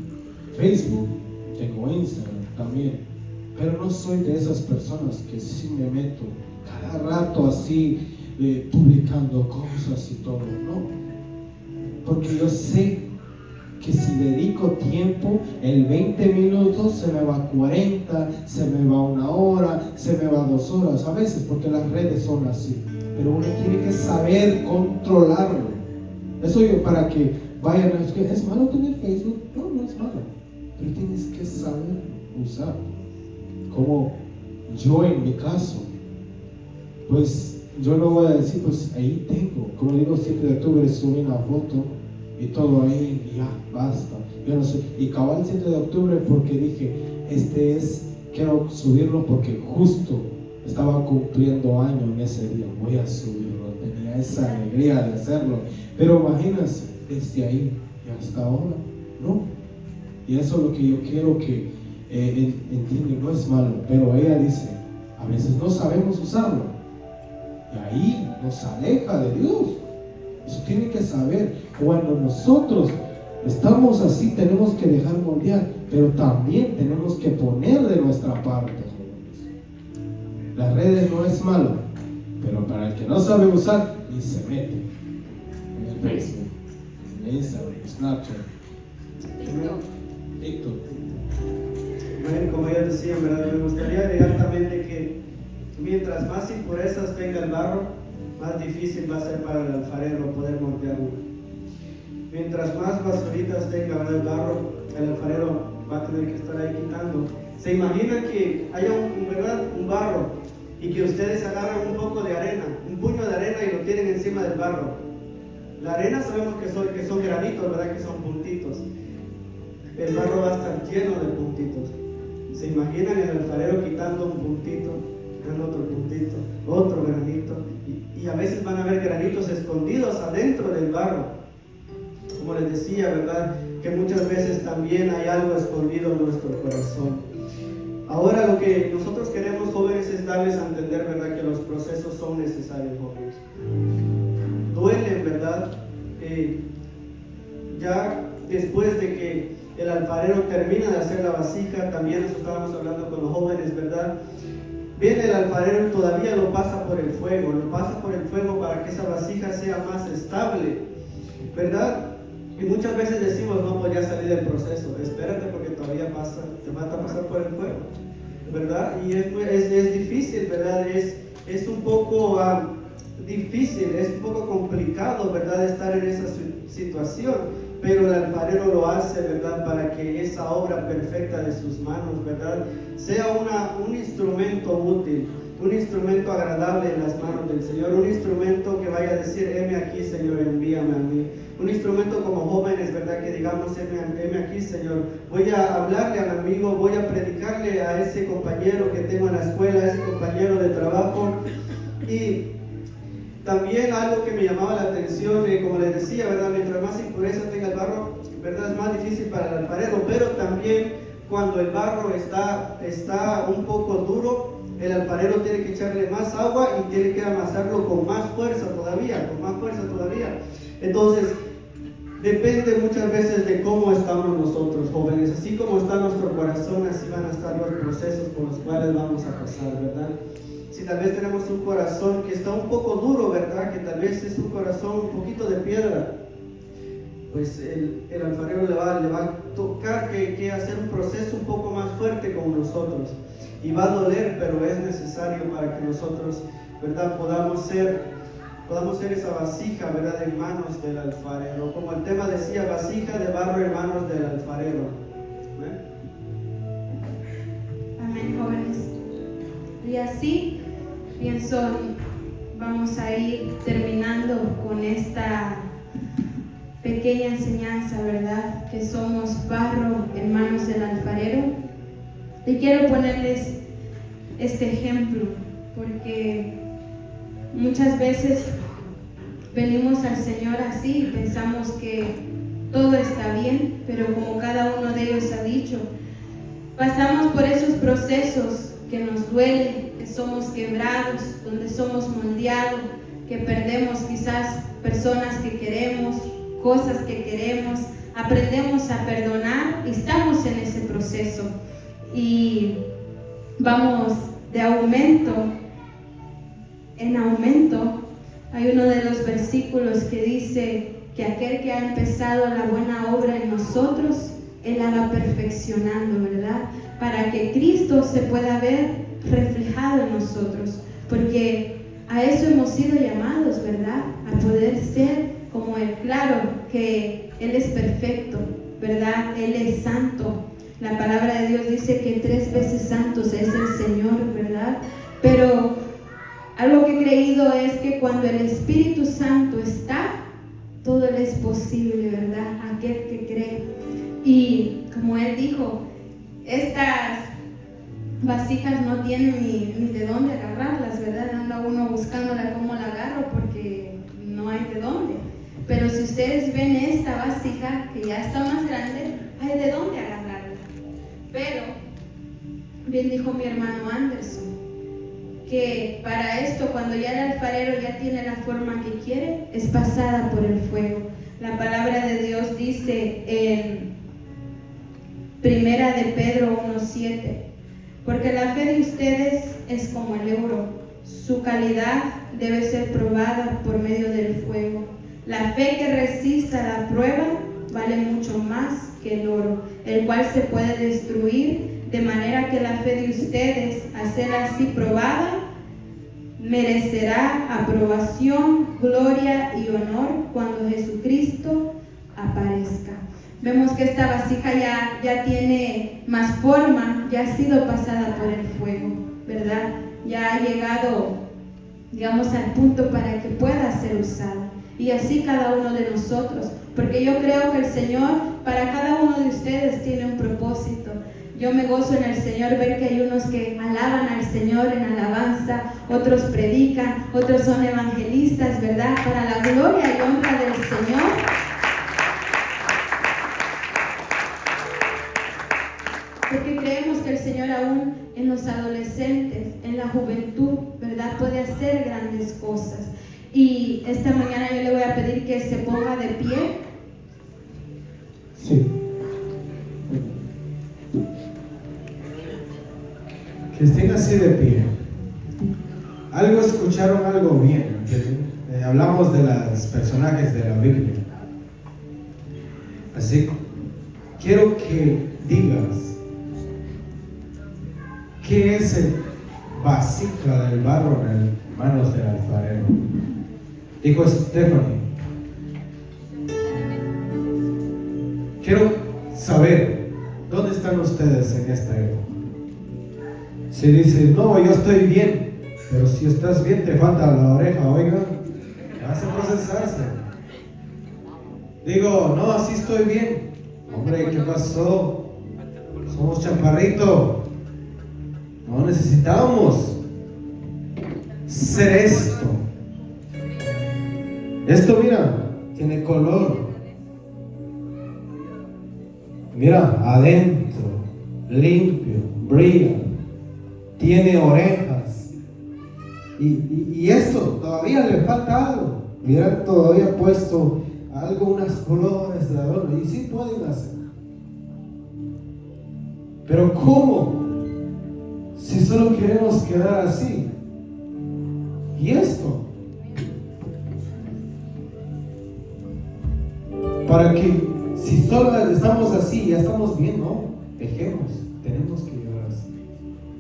Facebook, tengo Instagram también, pero no soy de esas personas que sí me meto cada rato así, publicando cosas y todo, no, porque yo sé que si dedico tiempo, el 20 minutos se me va 40, se me va 1 hora, se me va 2 horas, a veces, porque las redes son así, pero uno tiene que saber controlarlo. Eso yo, para que vayan, ¿es malo tener Facebook? No, no es malo, pero tienes que saber usar. Como yo en mi caso, pues yo no voy a decir, pues ahí tengo, como digo, 7 de octubre subí una foto y todo ahí, ya, basta. Yo no sé, y cabal 7 de octubre porque dije, quiero subirlo porque justo estaba cumpliendo año en ese día, voy a subirlo, tenía esa alegría de hacerlo. Pero imagínense, desde ahí y hasta ahora, no. Y eso es lo que yo quiero que entiendan, no es malo, pero ella dice, a veces no sabemos usarlo. Y ahí nos aleja de Dios. Eso tiene que saber. Cuando nosotros estamos así, tenemos que dejar moldear, pero también tenemos que poner de nuestra parte, jóvenes. Las redes no es malo, pero para el que no sabe usar, ni se mete en el Facebook, en Instagram, Snapchat, TikTok. Bueno, como ellos decían, ¿verdad? Me gustaría agregar también de que mientras más impurezas tenga el barro, más difícil va a ser para el alfarero poder moldearlo. Mientras más basuritas tenga, ¿verdad?, el barro, el alfarero va a tener que estar ahí quitando. ¿Se imaginan que haya un barro y que ustedes agarran un poco de arena, un puño de arena y lo tienen encima del barro? La arena sabemos que son granitos, ¿verdad?, que son puntitos. El barro va a estar lleno de puntitos. ¿Se imaginan el alfarero quitando un puntito, quitando otro puntito, otro granito? Y a veces van a haber granitos escondidos adentro del barro. Como les decía, ¿verdad?, que muchas veces también hay algo escondido en nuestro corazón. Ahora lo que nosotros queremos, jóvenes, es darles a entender, ¿verdad?, que los procesos son necesarios, jóvenes. Duelen, ¿verdad? Ya después de que el alfarero termina de hacer la vasija, también eso estábamos hablando con los jóvenes, ¿verdad? Viene el alfarero y todavía lo pasa por el fuego para que esa vasija sea más estable, ¿verdad? Y muchas veces decimos, no, pues ya salí del proceso, espérate porque todavía te va a pasar por el fuego, ¿verdad? Y es difícil, ¿verdad? Es un poco difícil, es un poco complicado, ¿verdad?, estar en esa situación. Pero el alfarero lo hace, ¿verdad?, para que esa obra perfecta de sus manos, ¿verdad?, sea un instrumento útil, un instrumento agradable en las manos del Señor, un instrumento que vaya a decir, heme aquí, Señor, envíame a mí. Un instrumento como jóvenes, ¿verdad?, que digamos, heme aquí, Señor, voy a hablarle al amigo, voy a predicarle a ese compañero que tengo en la escuela, a ese compañero de trabajo. Y también algo que me llamaba la atención, como les decía, ¿verdad?, mientras más impureza tenga el barro, ¿verdad?, es más difícil para el alfarero, pero también cuando el barro está un poco duro, el alfarero tiene que echarle más agua y tiene que amasarlo con más fuerza todavía. Entonces, depende muchas veces de cómo estamos nosotros, jóvenes. Así como está nuestro corazón, así van a estar los procesos por los cuales vamos a pasar, ¿verdad? Si tal vez tenemos un corazón que está un poco duro, ¿verdad?, que tal vez es un corazón un poquito de piedra, pues el alfarero le va a tocar que hacer un proceso un poco más fuerte con nosotros. Y va a doler, pero es necesario para que nosotros, ¿verdad?, podamos ser esa vasija, ¿verdad?, en manos del alfarero. Como el tema decía, vasija de barro en manos del alfarero. Amén, jóvenes. Y así pienso, vamos a ir terminando con esta pequeña enseñanza, ¿verdad?, que somos barro en manos del alfarero. Y quiero ponerles este ejemplo, porque muchas veces venimos al Señor así y pensamos que todo está bien, pero como cada uno de ellos ha dicho, pasamos por esos procesos que nos duelen, que somos quebrados, donde somos moldeados, que perdemos quizás personas que queremos, cosas que queremos, aprendemos a perdonar y estamos en ese proceso y vamos de aumento en aumento. Hay uno de los versículos que dice que aquel que ha empezado la buena obra en nosotros, Él la va perfeccionando, ¿verdad? Para que Cristo se pueda ver reflejado en nosotros, porque a eso hemos sido llamados, ¿verdad? A poder ser como Él. Claro que Él es perfecto, ¿verdad? Él es santo. La palabra de Dios dice que 3 veces santos es el Señor, ¿verdad? Pero algo que he creído es que cuando el Espíritu Santo está, todo es posible, ¿verdad? Aquel que cree. Y como Él dijo, estas vasijas no tienen ni de dónde agarrarlas, ¿verdad? Anda uno buscándola cómo la agarro porque no hay de dónde. Pero si ustedes ven esta vasija que ya está más grande, hay de dónde agarrarla. Pero, bien dijo mi hermano Anderson, que para esto, cuando ya el alfarero ya tiene la forma que quiere, es pasada por el fuego. La palabra de Dios dice en Primera de Pedro 1:7, porque la fe de ustedes es como el oro, su calidad debe ser probada por medio del fuego. La fe que resista la prueba vale mucho más que el oro, el cual se puede destruir, de manera que la fe de ustedes, a ser así probada, merecerá aprobación, gloria y honor cuando Jesucristo aparezca. Vemos que esta vasija ya tiene más forma, ya ha sido pasada por el fuego, ¿verdad? Ya ha llegado, digamos, al punto para que pueda ser usada. Y así cada uno de nosotros, porque yo creo que el Señor para cada uno de ustedes tiene un propósito. Yo me gozo en el Señor ver que hay unos que alaban al Señor en alabanza, otros predican, otros son evangelistas, ¿verdad? Para la gloria y honra del Señor. Porque creemos que el Señor aún en los adolescentes, en la juventud, ¿verdad? Puede hacer grandes cosas. Y esta mañana yo le voy a pedir que se ponga de pie. Sí. Que estén así de pie. Algo escucharon, algo bien. Hablamos de los personajes de la Biblia. Así, quiero que digas qué es el vasija del barro en manos del alfarero. Dijo Stephanie. Quiero saber dónde están ustedes en esta época. Si dices, no, yo estoy bien, pero si estás bien te falta la oreja, oiga, vas a procesarse. Digo, no, así estoy bien. Hombre, ¿qué pasó? Somos chaparritos. No necesitamos ser esto. Esto, mira, tiene color. Mira, adentro, limpio, brilla, tiene orejas. Y esto todavía le falta algo. Mira, todavía puesto algo, unas flores de adorno. Y sí pueden hacer. Pero ¿cómo? Si solo queremos quedar así. ¿Y esto? Para que si solo estamos así, ya estamos bien, ¿no? Dejemos, tenemos que llegar así.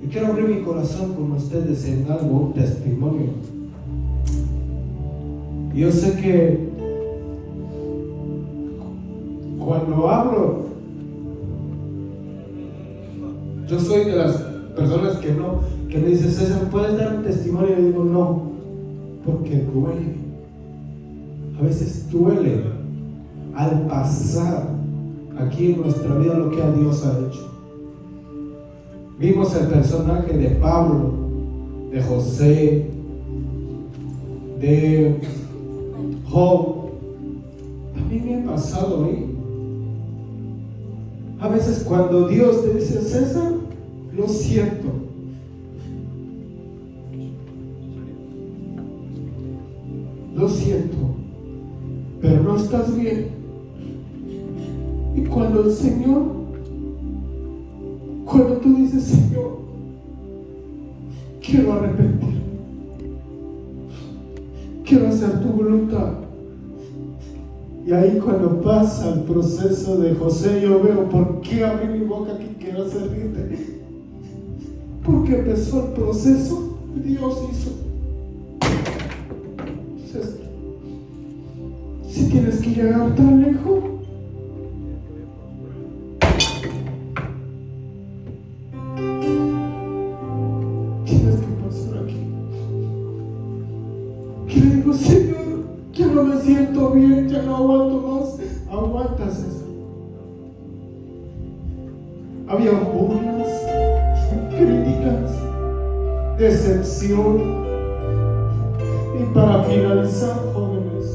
Y quiero abrir mi corazón con ustedes en algo, un testimonio. Yo sé que cuando hablo, yo soy de las personas que me dicen, César, ¿puedes dar un testimonio? Y digo, no, porque duele. A veces duele al pasar aquí en nuestra vida lo que Dios ha hecho. Vimos el personaje de Pablo, de José, de Job. También me ha pasado ahí. A veces cuando Dios te dice, César, lo siento. el Señor, cuando tú dices, Señor, quiero arrepentirme, quiero hacer tu voluntad. Y ahí cuando pasa el proceso de José, yo veo por qué abrí mi boca que quiero servirte. Porque empezó el proceso, Dios hizo. Entonces, si tienes que llegar tan lejos, tienes que pasar aquí. Que le digo, Señor, ya no me siento bien, ya no aguanto más. Aguantas eso. Había burlas, críticas, decepción. Y para finalizar, jóvenes,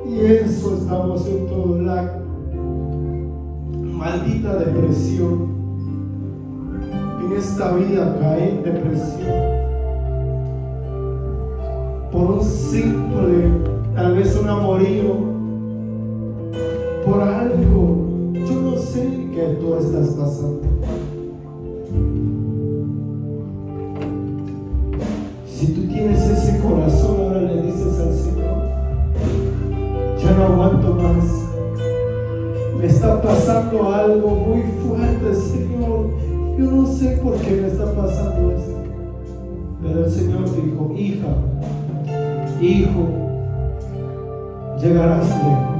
y eso estamos en toda la maldita depresión. En esta vida cae en depresión por un simple, tal vez un amorío, por algo, yo no sé qué tú estás pasando. Si tú tienes ese corazón, ahora le dices al Señor, ya no aguanto más, me está pasando algo muy fuerte, Señor, yo no sé por qué me está pasando esto. Pero el Señor dijo, hija, hijo, llegarás lejos.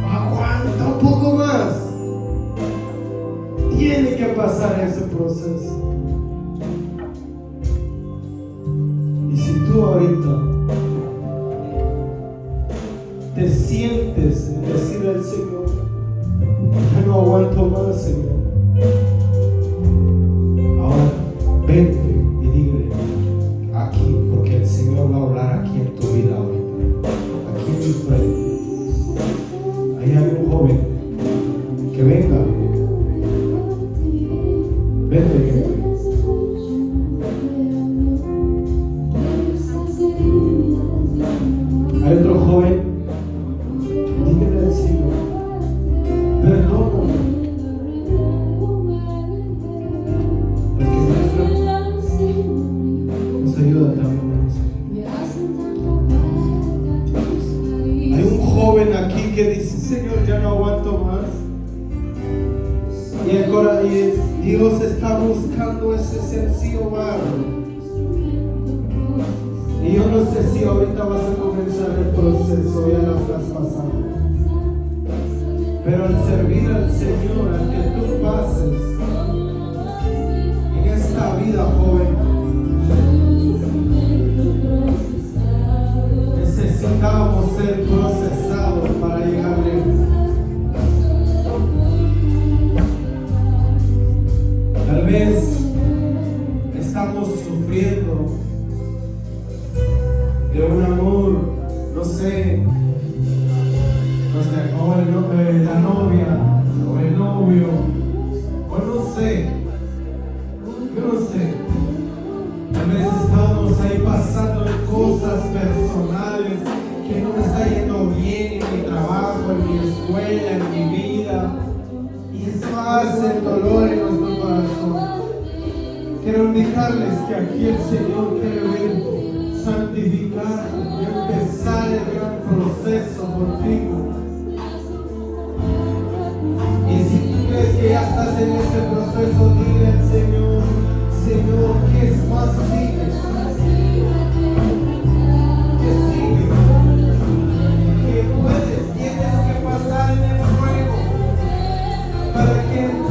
Aguanta un poco más. Tiene que pasar ese proceso. Y si tú ahorita te sientes en decirle al Señor, yo no aguanto más, Señor, ahora vente y dígale aquí, porque el Señor va a hablar aquí en tu vida ahorita, aquí en mi frente. Ahí hay un joven que venga, vente. Hay otro joven, dígale al Señor, perdóname. Nos ayuda también. Hay un joven aquí que dice, Señor, ya no aguanto más. Y Dios está buscando ese sencillo barro. Y yo no sé si ahorita vas a comenzar el proceso, ya lo estás pasando. Pero al servir al Señor, al que tú pases en esta vida, joven, necesitamos ser procesados para llegar lejos. Tal vez estamos sufriendo de un amor, no sé, o la novia, o el novio, o no sé, yo no sé. Tal vez estamos ahí pasando cosas personales que no me está yendo bien en mi trabajo, en mi escuela, en mi vida, y eso hace el dolor en nuestro corazón. Quiero indicarles que aquí el Señor quiere ver santificar y empezar el gran proceso contigo. Y si tú crees que ya estás en ese proceso, dile al Señor, Señor, ¿qué es más sigue? ¿Qué sigue? Que puedes, tienes que pasar en el fuego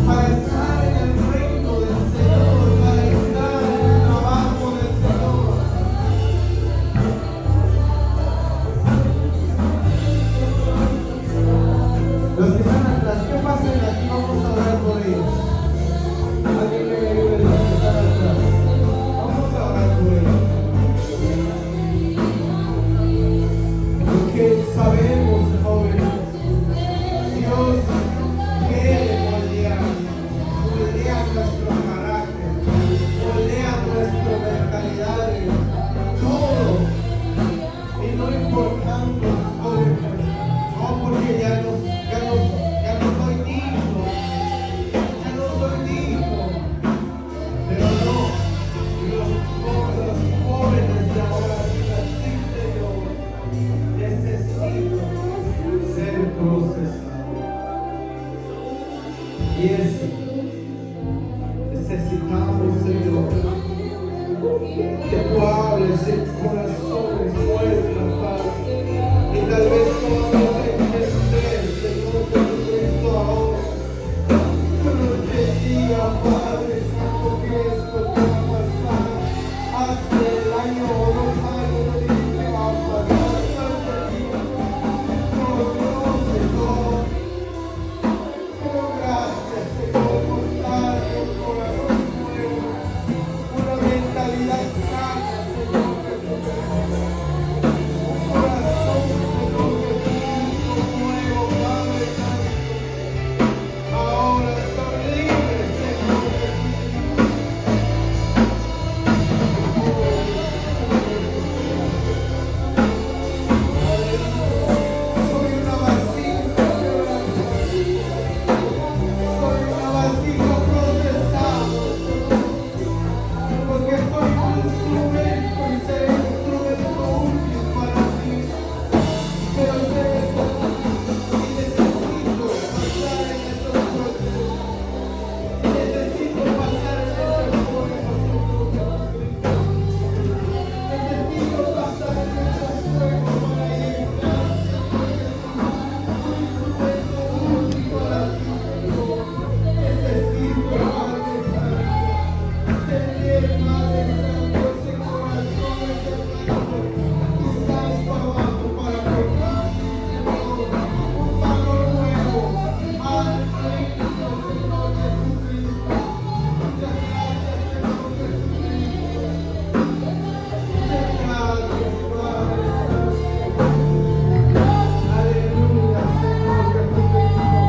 para estar en el reino del Señor, para estar en el trabajo del Señor. Los que están atrás, ¿qué pasa aquí? Vamos a orar por ellos. Alguien que me ayude, los que están atrás. Vamos a orar por ellos. empiece. Necesitamos, Señor, que tú hables en corazones nuestros, Padre. Y tal vez podamos entender, Señor Jesucristo, ahora. Pero que diga, Padre Santo, que esto te va a pasar. Hace el año o 2 años no dije que va a pasar. No, Señor. Pero gracias, Señor, por darme un corazón nuevo, una mentalidad sana, Señor Jesucristo. Un corazón, Señor Jesucristo, nuevo, Padre Santo. Ahora soy libre, Señor Jesucristo. Soy una vasija quebrantada. Soy una vasija procesada, porque soy un instrumento y seré un instrumento útil para ti. Pero sé esto y necesito pasar en esos procesos. Necesito pasar en ese fuego, Señor Jesucristo. Necesito pasar en ese fuego para ir gracias, porque soy un instrumento útil para ti, Señor. Necesito, Padre Santo, tener, Padre Santo, ese corazón, ese blanco, quizás para abajo, para que cambie, Señor, un valor nuevo al reino, Señor Jesucristo. Muchas gracias, Señor Jesucristo. Muchas gracias, Padre Santo. Aleluya, Señor Jesucristo.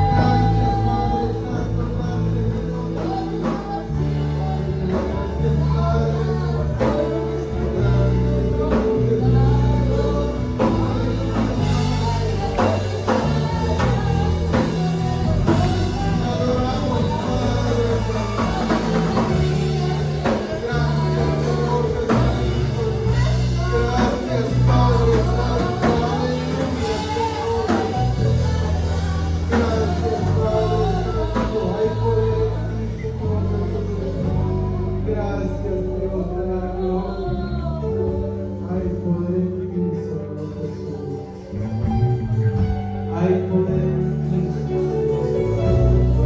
Gracias, Padre Santo. Gracias, Señor. Gracias, Padre Santo. Gracias, Señor Jesucristo. Adoramos, Padre Santo. Gracias, Señor Jesucristo. Gracias, Padre Santo. Aleluya, Señor Jesucristo. Gracias, Padre Santo. Hay poder en ti, Señor Jesucristo. Gracias, Dios de la gloria. Hay poder en ti, Señor Jesucristo. Hay poder en ti, Señor Jesucristo.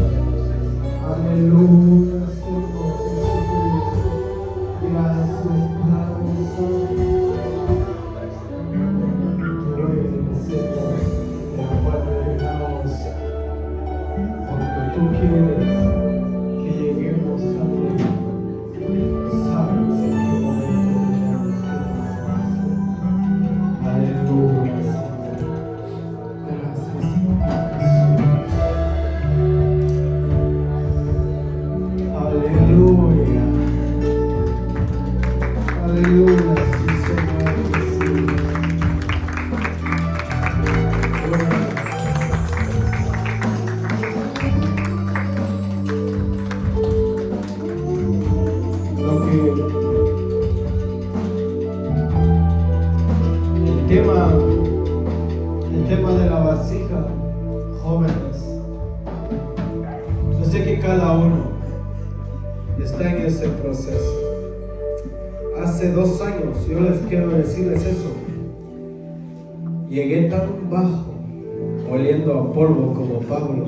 Aleluya, Señor Jesucristo. Gracias, Padre Santo. Yo voy a Señor, de la cual predicamos, porque tú quieres que lleguemos a ti. Sabes en qué momento tenemos que pasar. Aleluya, Señor. Gracias, Señor Jesús. Aleluya. Aleluya, sí, Señor Jesús. El tema de la vasija, jóvenes. Yo sé que cada uno está en ese proceso. Hace 2 años, yo les quiero decirles eso. Llegué tan bajo, oliendo a polvo como Pablo.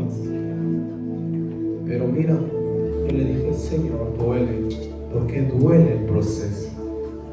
Pero mira, yo le dije, Señor, duele, porque duele el proceso.